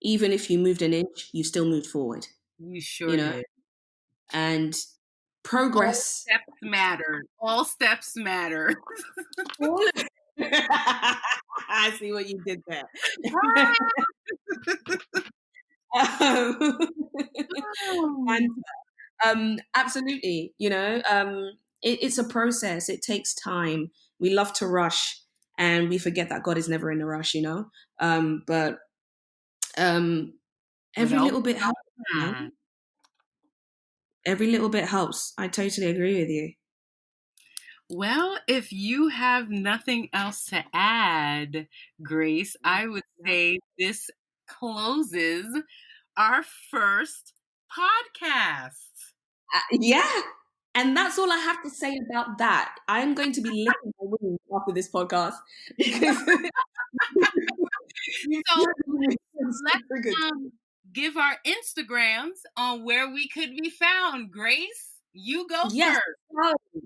Even if you moved an inch, you still moved forward, You you sure know? did. And All progress. steps matter. All steps matter. All I see what you did there. Um, and absolutely, it's a process. It takes time. We love to rush, and we forget that God is never in a rush. But um, But every all little bit helps. time. Every little bit helps. I totally agree with you. Well, if you have nothing else to add, Grace, I would say this closes our first podcast. Yeah. And that's all I have to say about that. I'm going to be licking my wounds after this podcast because So you've let's triggered. give our Instagrams on where we could be found. Grace, you go Yes. first. So,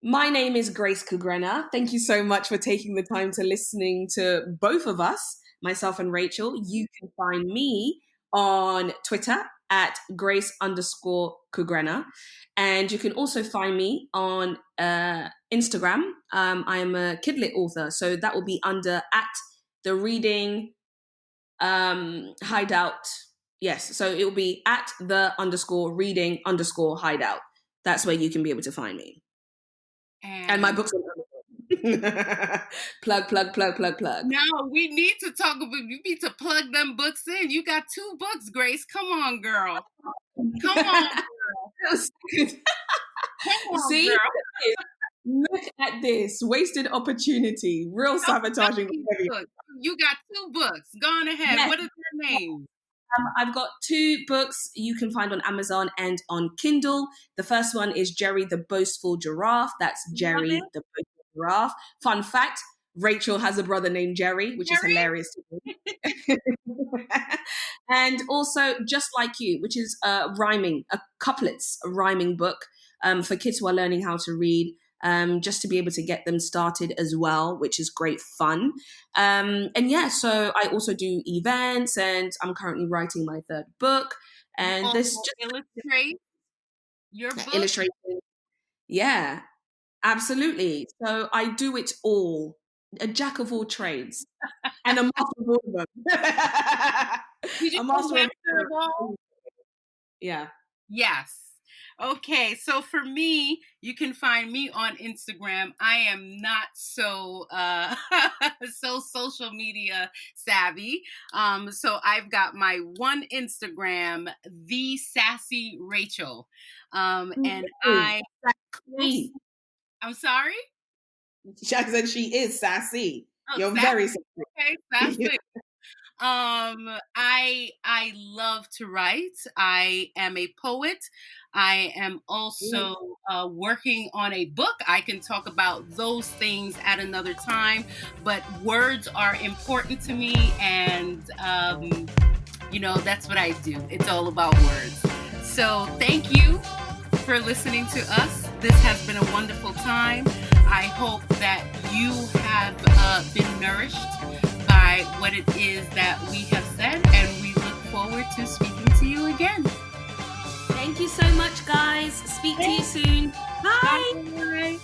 my name is Grace Kugrena. Thank you so much for taking the time to listening to both of us, myself and Rachel. You can find me on Twitter at Grace_Kugrena. And you can also find me on Instagram. I am a Kidlit author, so that will be under at the reading hideout. Yes, so it will be at the _reading_hideout. That's where you can be able to find me. And my books on Amazon. Plug. No, we need to talk about. You need to plug them books in. You got 2 books, Grace. Come on, girl. Come on, girl. Come on, See, girl. look at this wasted opportunity. Real sabotaging. You got 2 books. Go on ahead. Yes. What is their name? I've got 2 books you can find on Amazon and on Kindle. The first one is Jerry the Boastful Giraffe. That's Jerry the Boastful Giraffe. Fun fact, Rachel has a brother named Jerry, which is hilarious to me. And also Just Like You, which is a couplets, a rhyming book for kids who are learning how to read. Just to be able to get them started as well, which is great fun. And yeah, so I also do events, and I'm currently writing my 3rd book. And also this just illustrate your book. Illustration. Yeah, absolutely. So I do it all. A jack of all trades and a master of all of them. Did you A master of all? Yeah. Yes. Okay, so for me, you can find me on Instagram. I am not so so social media savvy. So I've got my one Instagram, the Sassy Rachel. And I'm sorry? She said she is sassy. Oh, You're sassy. very sassy. Okay, sassy. I love to write. I am a poet. I am also working on a book. I can talk about those things at another time, but words are important to me, and that's what I do. It's all about words. So thank you for listening to us. This has been a wonderful time. I hope that you have been nourished by what it is that we have said, and we look forward to speaking to you again. Thank you so much, guys. Speak to you soon. Bye. Bye.